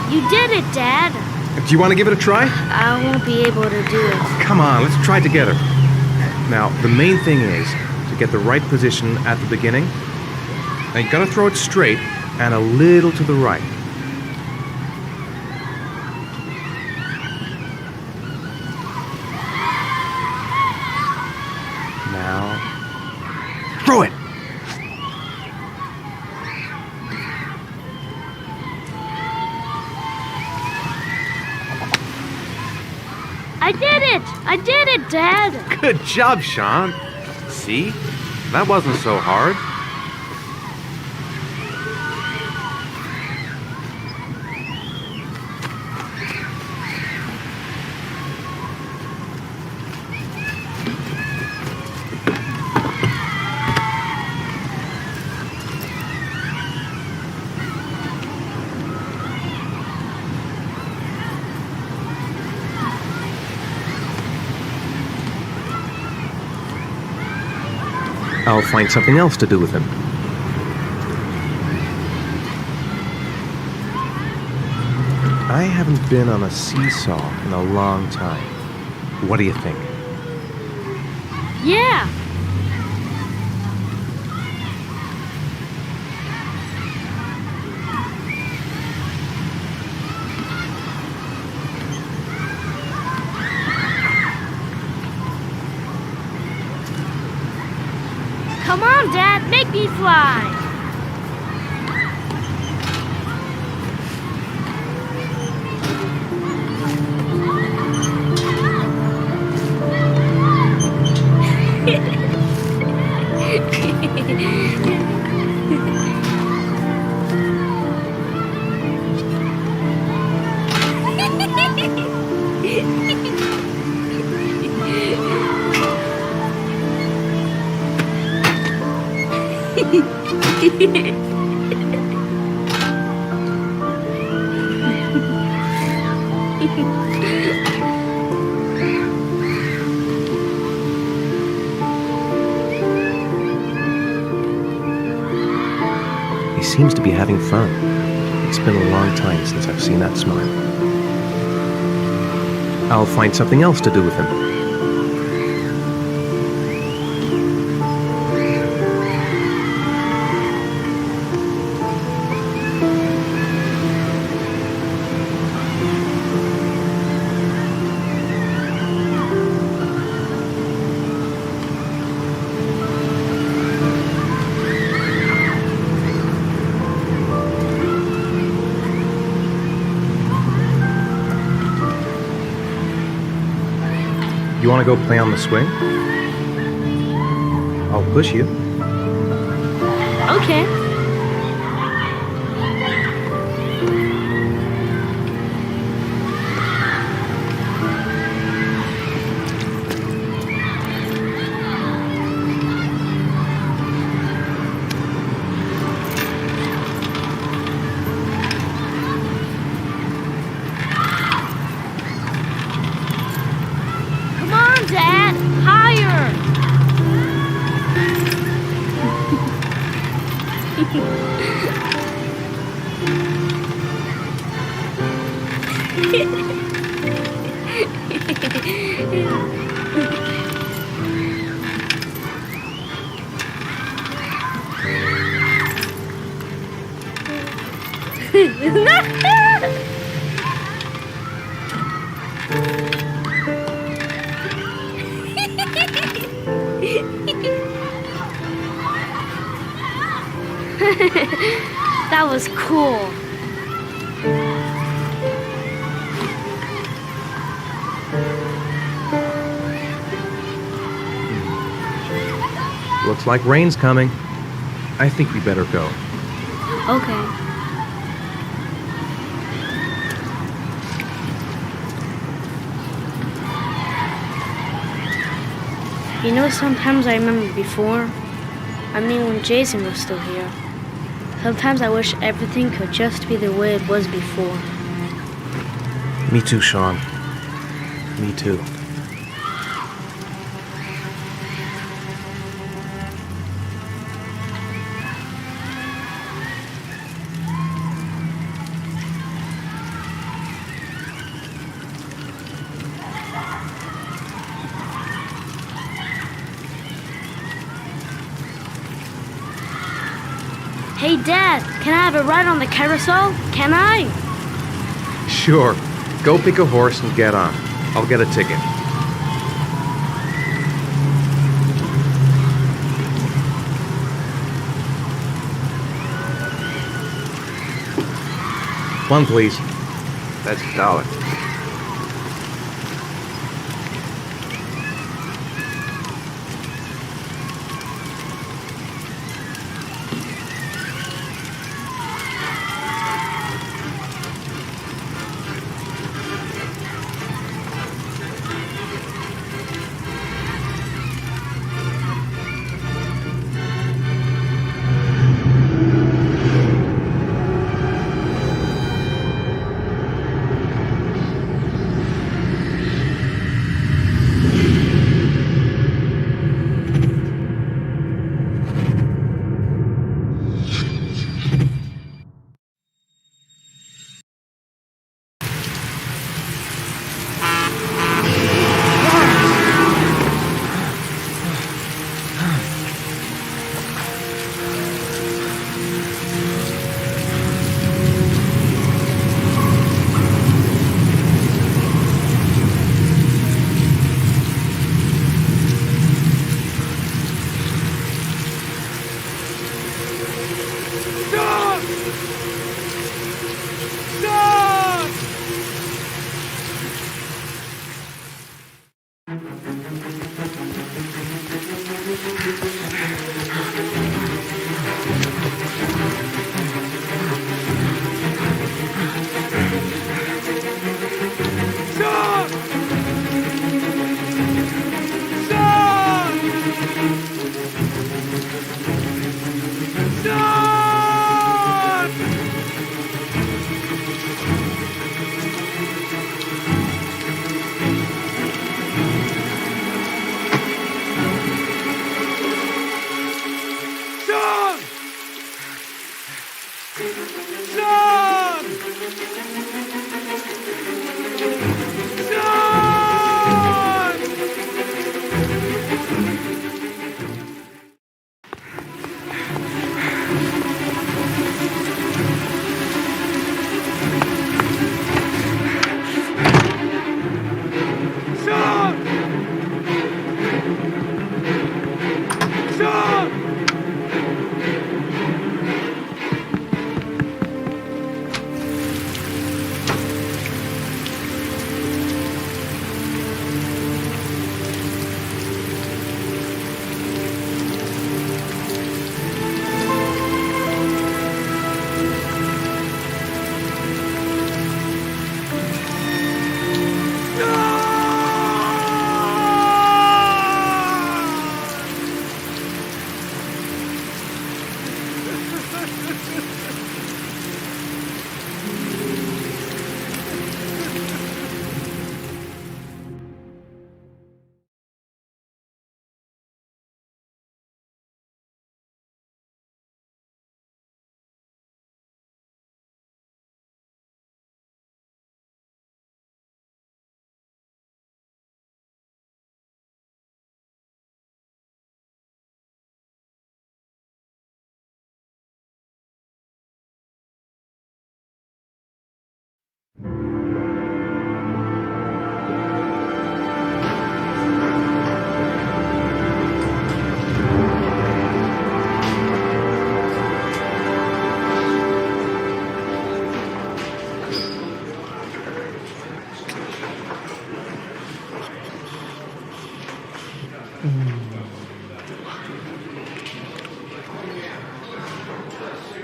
You did it, Dad. Do you want to give it a try? I won't be able to do it. Come on, let's try together. Now, the main thing is to get the right position at the beginning. Now, you gotta throw it straight and a little to the right. Now, throw it! I did it! I did it, Dad! Good job, Sean. See? That wasn't so hard. I'll find something else to do with him. I haven't been on a seesaw in a long time. What do you think? Yeah! Come on, Dad, make me fly! He seems to be having fun. It's been a long time since I've seen that smile. I'll find something else to do with him. You want to go play on the swing? I'll push you. Okay. Come on, Dad! Higher! That was cool. Looks like rain's coming. I think we better go. Okay. You know, sometimes I remember before. I mean, when Jason was still here. Sometimes I wish everything could just be the way it was before. Me too, Sean. Me too. Hey, Dad, can I have a ride on the carousel? Can I? Sure. Go pick a horse and get on. I'll get a ticket. One, please. That's $1.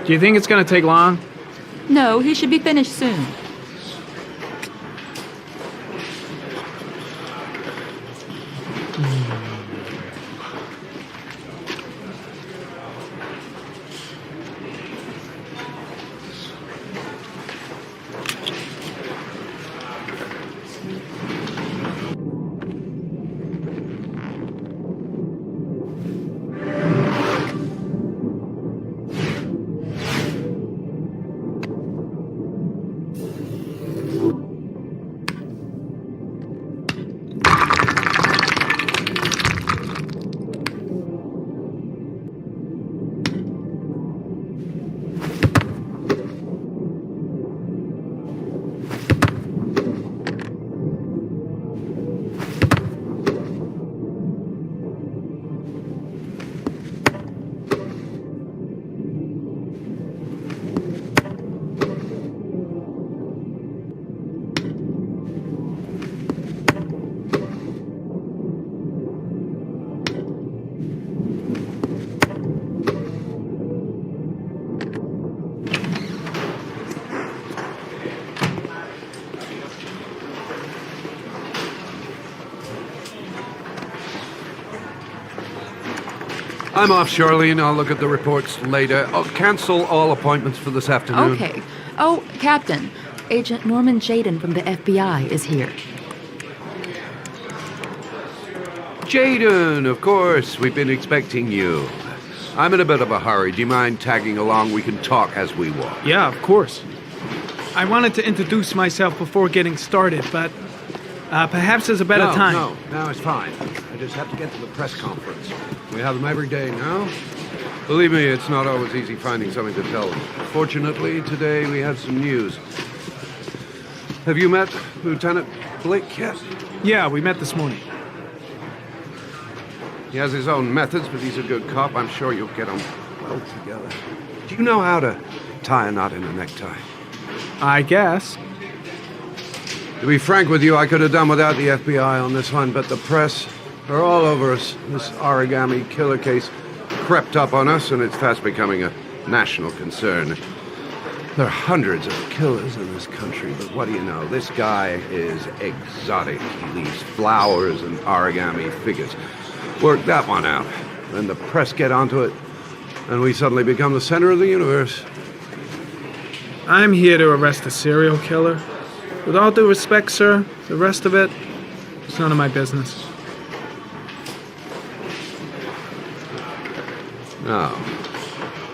Do you think it's gonna take long? No, he should be finished soon. I'm off, Charlene. I'll look at the reports later. I'll cancel all appointments for this afternoon. Okay. Oh, Captain. Agent Norman Jaden from the FBI is here. Jaden, of course. We've been expecting you. I'm in a bit of a hurry. Do you mind tagging along? We can talk as we walk. Yeah, of course. I wanted to introduce myself before getting started, but perhaps there's a better time. No, now it's fine. I just have to get to the press conference. We have them every day now. Believe me, it's not always easy finding something to tell them. Fortunately, today we have some news. Have you met Lieutenant Blake yet? Yeah, we met this morning. He has his own methods, but he's a good cop. I'm sure you'll get on well together. Do you know how to tie a knot in a necktie? I guess. To be frank with you, I could have done without the FBI on this one, but the press are all over us. This origami killer case crept up on us, and it's fast becoming a national concern. There are hundreds of killers in this country, but what do you know? This guy is exotic. He leaves flowers and origami figures. Work that one out. Then the press get onto it, and we suddenly become the center of the universe. I'm here to arrest a serial killer. With all due respect, sir, the rest of it, it's none of my business. No,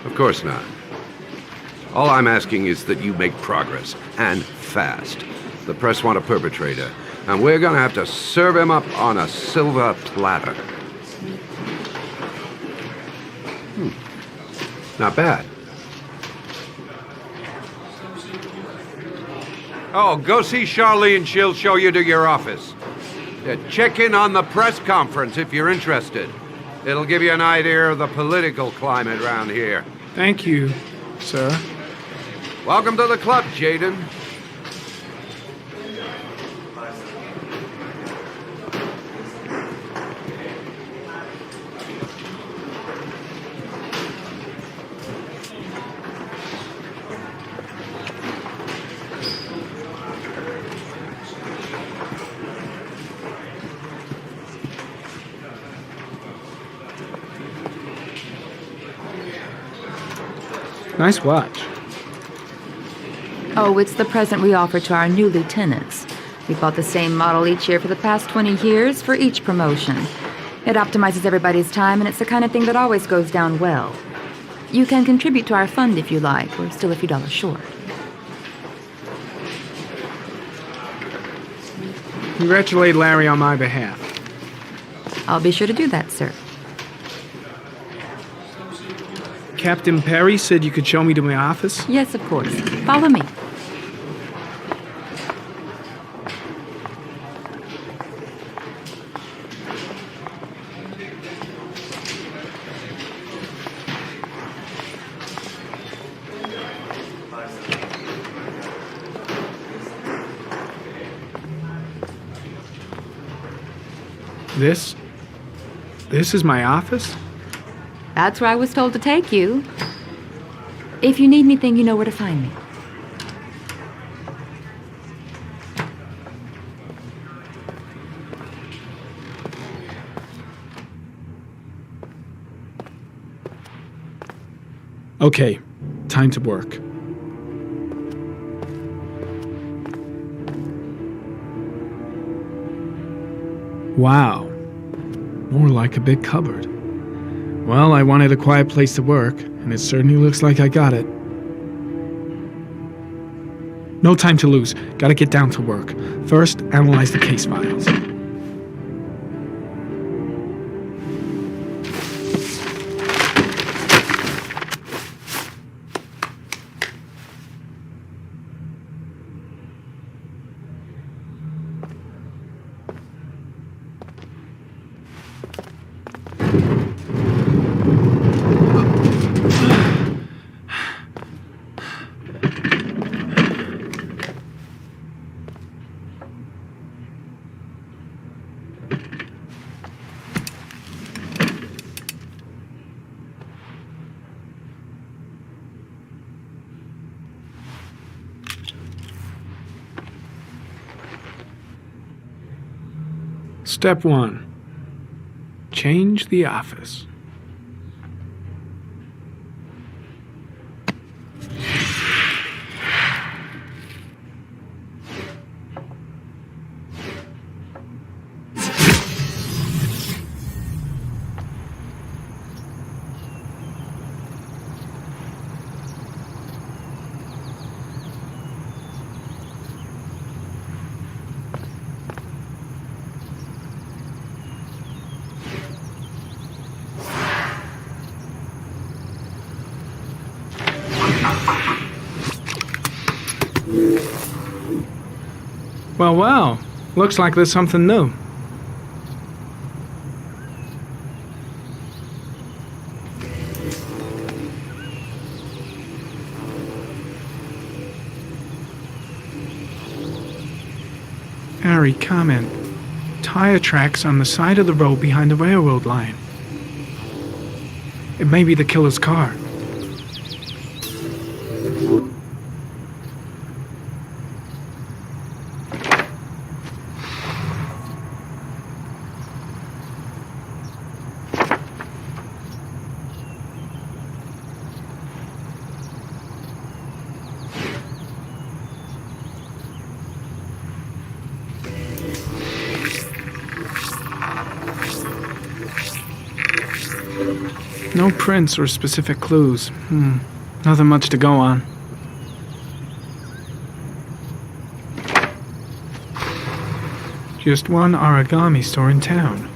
of course not. All I'm asking is that you make progress, and fast. The press want a perpetrator, and we're gonna have to serve him up on a silver platter. Not bad. Oh, go see Charlene. She'll show you to your office. Check in on the press conference if you're interested. It'll give you an idea of the political climate around here. Thank you, sir. Welcome to the club, Jaden. Nice watch. Oh, it's the present we offer to our new lieutenants. We bought the same model each year for the past 20 years for each promotion. It optimizes everybody's time, and it's the kind of thing that always goes down well. You can contribute to our fund if you like. We're still a few dollars short. Congratulate Larry on my behalf. I'll be sure to do that, sir. Captain Perry said you could show me to my office? Yes, of course. Follow me. This is my office? That's where I was told to take you. If you need anything, you know where to find me. Okay, time to work. Wow, more like a big cupboard. Well, I wanted a quiet place to work, and it certainly looks like I got it. No time to lose. Gotta get down to work. First, analyze the case files. Step 1. Change the office. Well, well. Looks like there's something new. Harry, comment. Tire tracks on the side of the road behind the railroad line. It may be the killer's car. No prints or specific clues. Nothing much to go on. Just one origami store in town.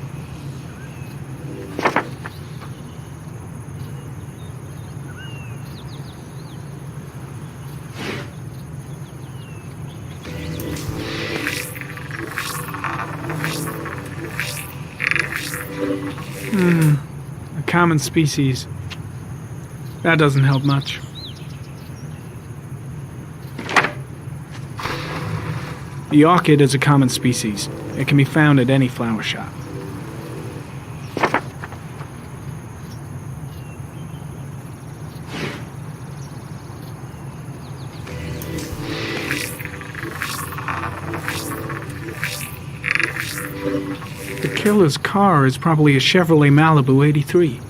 A common species. That doesn't help much. The orchid is a common species. It can be found at any flower shop. The killer's car is probably a Chevrolet Malibu 83.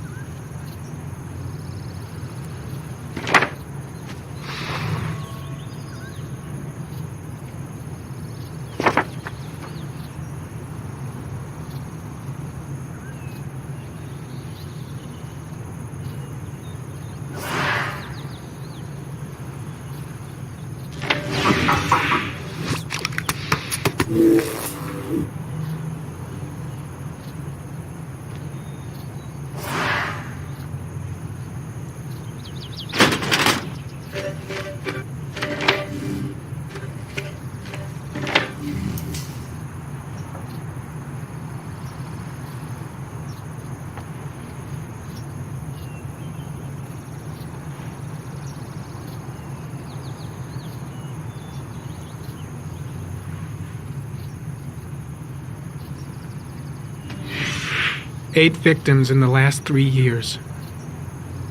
Eight victims in the last 3 years.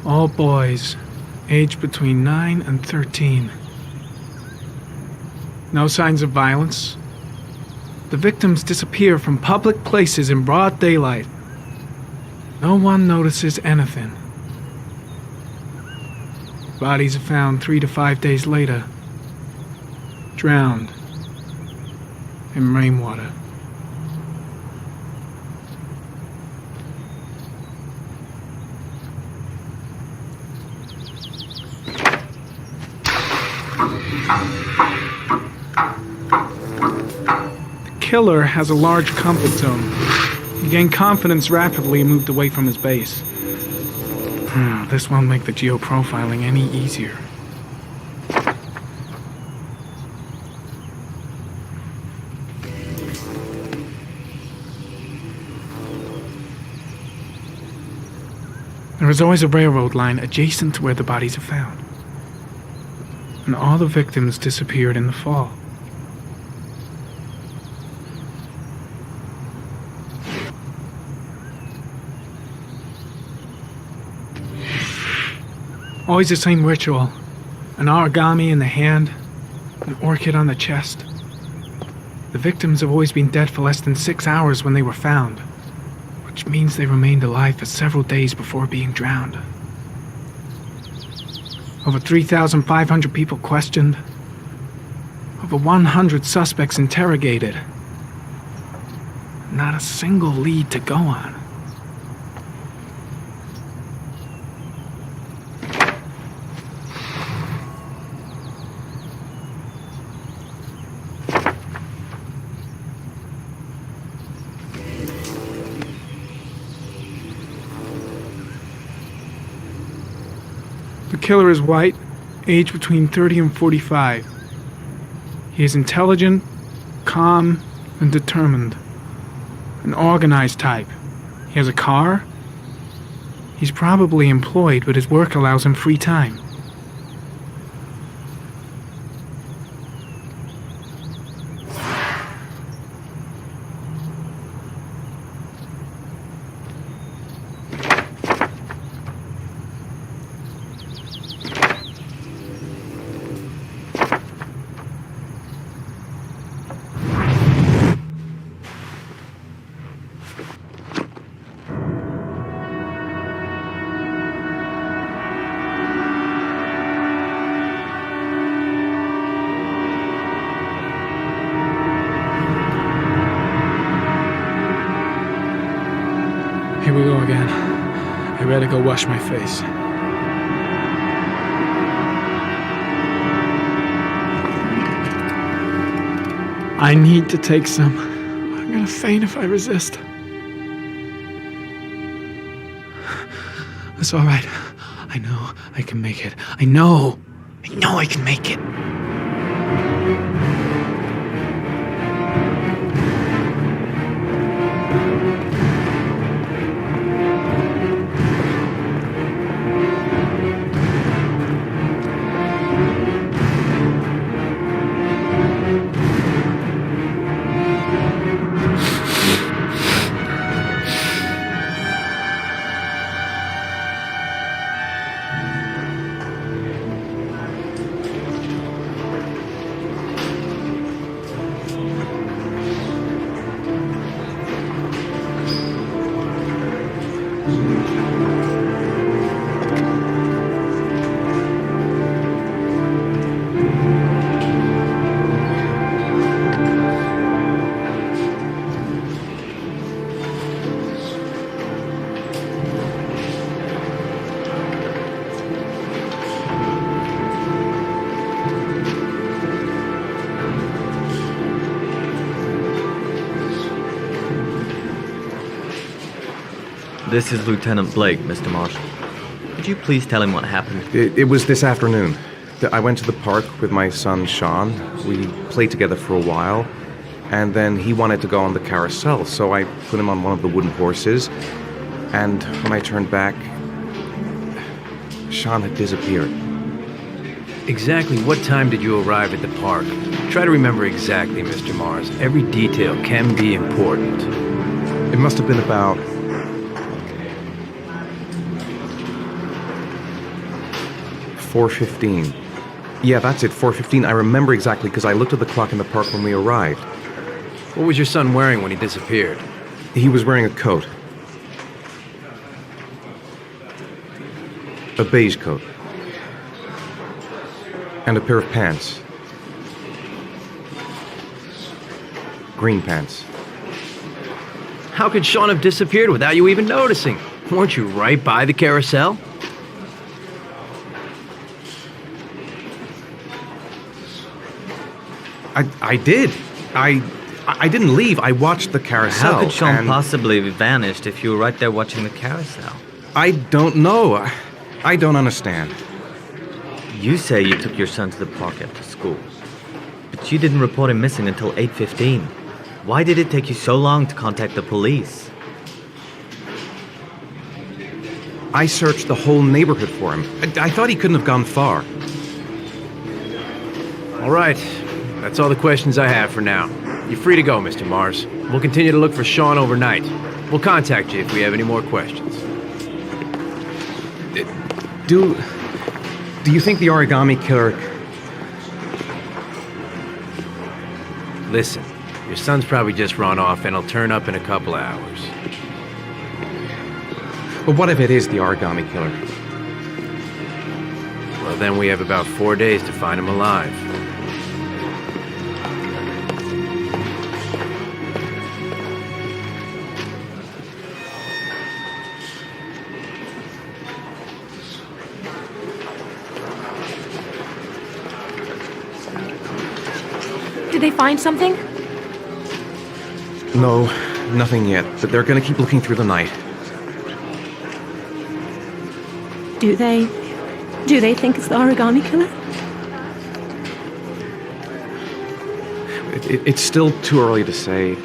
All boys, aged between 9 and 13. No signs of violence. The victims disappear from public places in broad daylight. No one notices anything. Bodies are found 3 to 5 days later, drowned in rainwater. The killer has a large comfort zone. He gained confidence rapidly and moved away from his base. This won't make the geoprofiling any easier. There is always a railroad line adjacent to where the bodies are found. And all the victims disappeared in the fall. Always the same ritual. An origami in the hand, an orchid on the chest. The victims have always been dead for less than 6 hours when they were found, which means they remained alive for several days before being drowned. Over 3,500 people questioned. Over 100 suspects interrogated. Not a single lead to go on. The killer is white. age between 30 and 45. He is intelligent, calm, and determined. An organized type. He has a car. He's probably employed, but his work allows him free time. Here we go again. I better go wash my face. I need to take some. I'm gonna faint if I resist. It's all right. I know I can make it. I know I can make it. This is Lieutenant Blake, Mr. Marshall. Could you please tell him what happened? It was this afternoon. I went to the park with my son, Sean. We played together for a while, and then he wanted to go on the carousel, so I put him on one of the wooden horses, and when I turned back, Sean had disappeared. Exactly what time did you arrive at the park? Try to remember exactly, Mr. Mars. Every detail can be important. It must have been about 4:15. Yeah, that's it, 4:15. I remember exactly because I looked at the clock in the park when we arrived. What was your son wearing when he disappeared? He was wearing a coat. A beige coat. And a pair of pants. Green pants. How could Sean have disappeared without you even noticing? Weren't you right by the carousel? I did. I didn't leave. I watched the carousel. How could Sean possibly have vanished if you were right there watching the carousel? I don't know. I don't understand. You say you took your son to the park after school, but you didn't report him missing until 8:15. Why did it take you so long to contact the police? I searched the whole neighborhood for him. I thought he couldn't have gone far. All right. That's all the questions I have for now. You're free to go, Mr. Mars. We'll continue to look for Sean overnight. We'll contact you if we have any more questions. Do you think the origami killer... Listen, your son's probably just run off and he'll turn up in a couple of hours. But what if it is the origami killer? Well, then we have about 4 days to find him alive. Did they find something? No, nothing yet, but they're gonna keep looking through the night. Do they? Do they think it's the origami killer? It's still too early to say,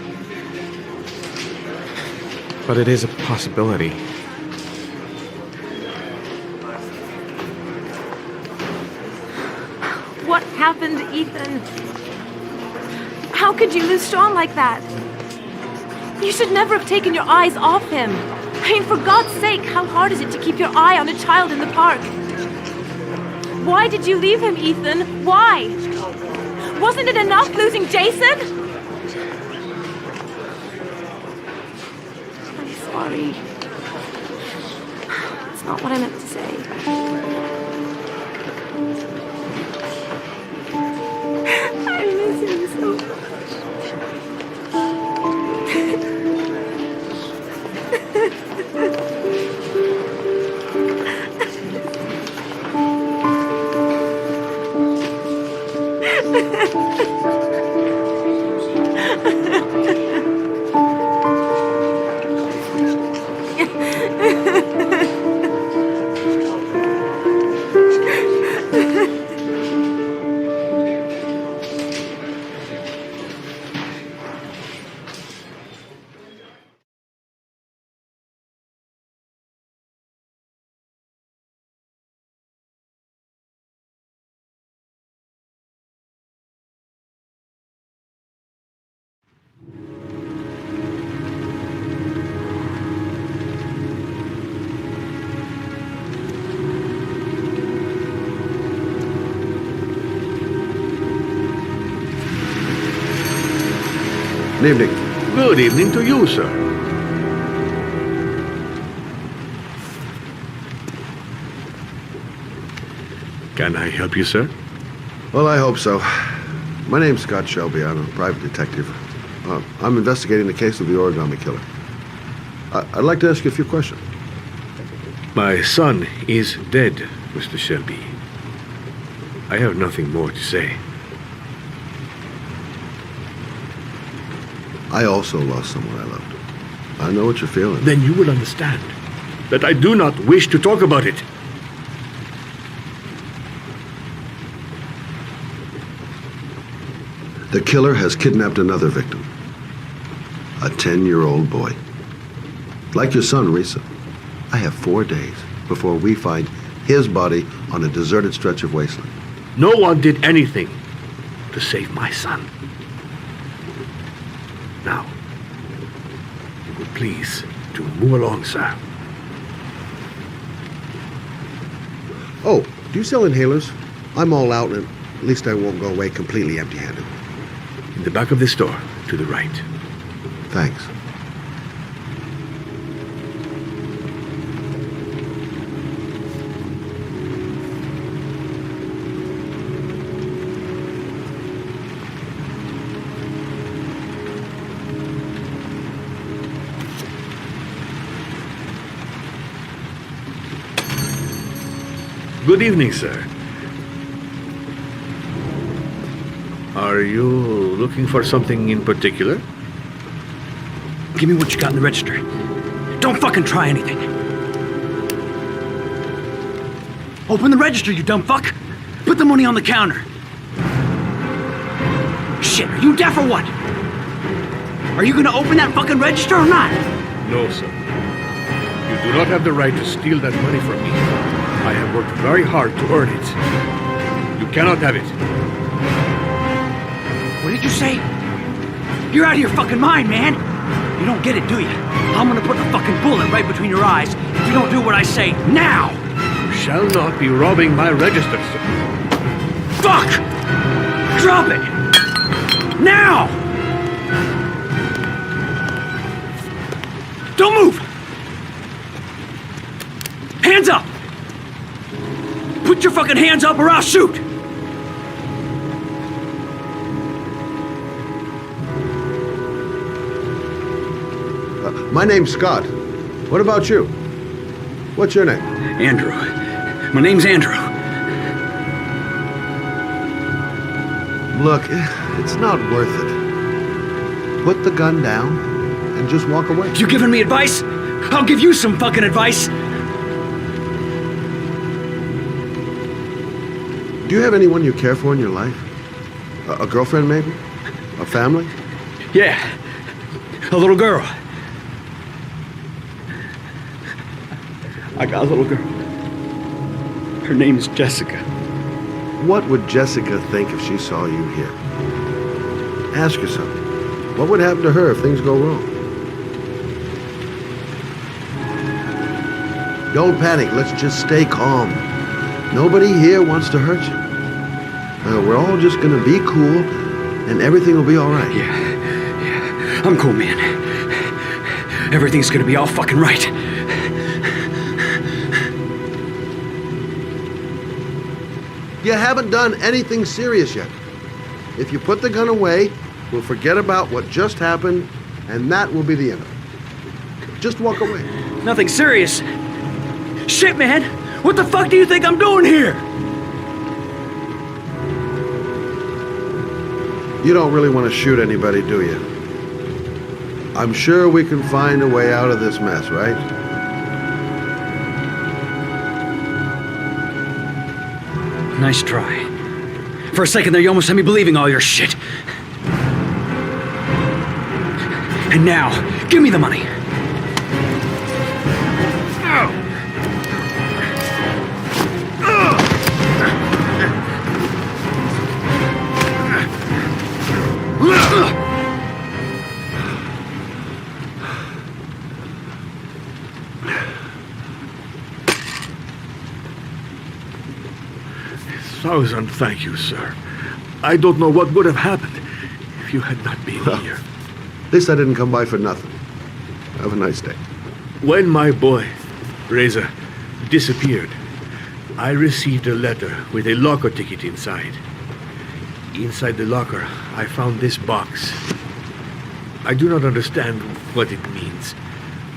but it is a possibility. What happened, Ethan? How could you lose Sean like that? You should never have taken your eyes off him. I mean, for God's sake, how hard is it to keep your eye on a child in the park? Why did you leave him, Ethan? Why? Wasn't it enough losing Jason? I'm sorry. It's not what I meant to say. I miss him so much. Good evening. Good evening to you, sir. Can I help you, sir? Well, I hope so. My name's Scott Shelby. I'm a private detective. I'm investigating the case of the origami killer. I'd like to ask you a few questions. My son is dead, Mr. Shelby. I have nothing more to say. I also lost someone I loved. I know what you're feeling. Then you will understand that I do not wish to talk about it. The killer has kidnapped another victim. A 10-year-old boy. Like your son, Risa. I have 4 days before we find his body on a deserted stretch of wasteland. No one did anything to save my son. Now, you will please to move along, sir. Oh, do you sell inhalers? I'm all out, and at least I won't go away completely empty-handed. In the back of the store, to the right. Thanks. Good evening, sir. Are you looking for something in particular? Give me what you got in the register. Don't fucking try anything. Open the register, you dumb fuck. Put the money on the counter. Shit, are you deaf or what? Are you gonna open that fucking register or not? No, sir. You do not have the right to steal that money from me. I have worked very hard to earn it. You cannot have it. What did you say? You're out of your fucking mind, man. You don't get it, do you? I'm gonna put a fucking bullet right between your eyes if you don't do what I say now. You shall not be robbing my register, sir. Fuck! Drop it! Now! Don't move! Hands up! Put your fucking hands up or I'll shoot! My name's Scott. What about you? What's your name? Andrew. My name's Andrew. Look, it's not worth it. Put the gun down and just walk away. You giving me advice? I'll give you some fucking advice. Do you have anyone you care for in your life? A girlfriend, maybe? A family? Yeah. A little girl. I got a little girl. Her name is Jessica. What would Jessica think if she saw you here? Ask yourself, what would happen to her if things go wrong? Don't panic. Let's just stay calm. Nobody here wants to hurt you. We're all just gonna be cool, and everything will be all right. Yeah. I'm cool, man. Everything's gonna be all fucking right. You haven't done anything serious yet. If you put the gun away, we'll forget about what just happened, and that will be the end of it. Just walk away. Nothing serious. Shit, man! What the fuck do you think I'm doing here? You don't really want to shoot anybody, do you? I'm sure we can find a way out of this mess, right? Nice try. For a second there, you almost had me believing all your shit. And now, give me the money. Thousand thank you, sir. I don't know what would have happened if you had not been here. At least I didn't come by for nothing. Have a nice day. When my boy, Reza, disappeared, I received a letter with a locker ticket inside. Inside the locker, I found this box. I do not understand what it means,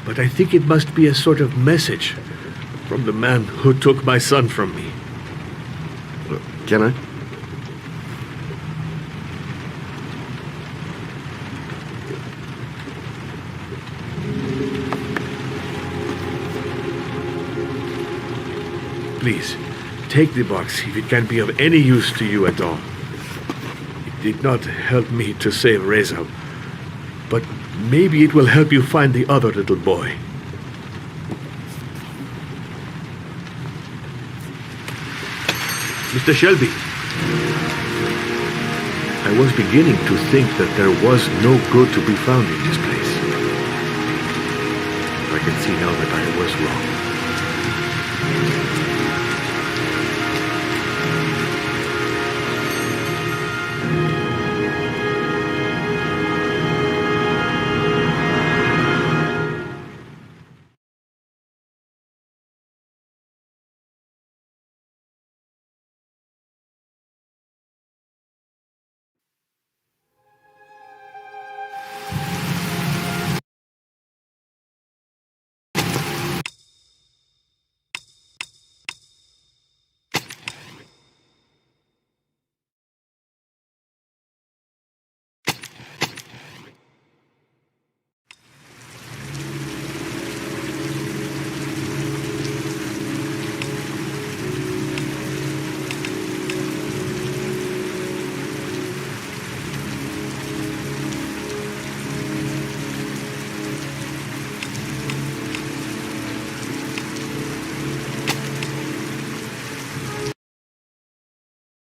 but I think it must be a sort of message from the man who took my son from me. Can I? Please, take the box if it can be of any use to you at all. It did not help me to save Reza, but maybe it will help you find the other little boy. Mr. Shelby, I was beginning to think that there was no good to be found in this place. I can see now that I was wrong.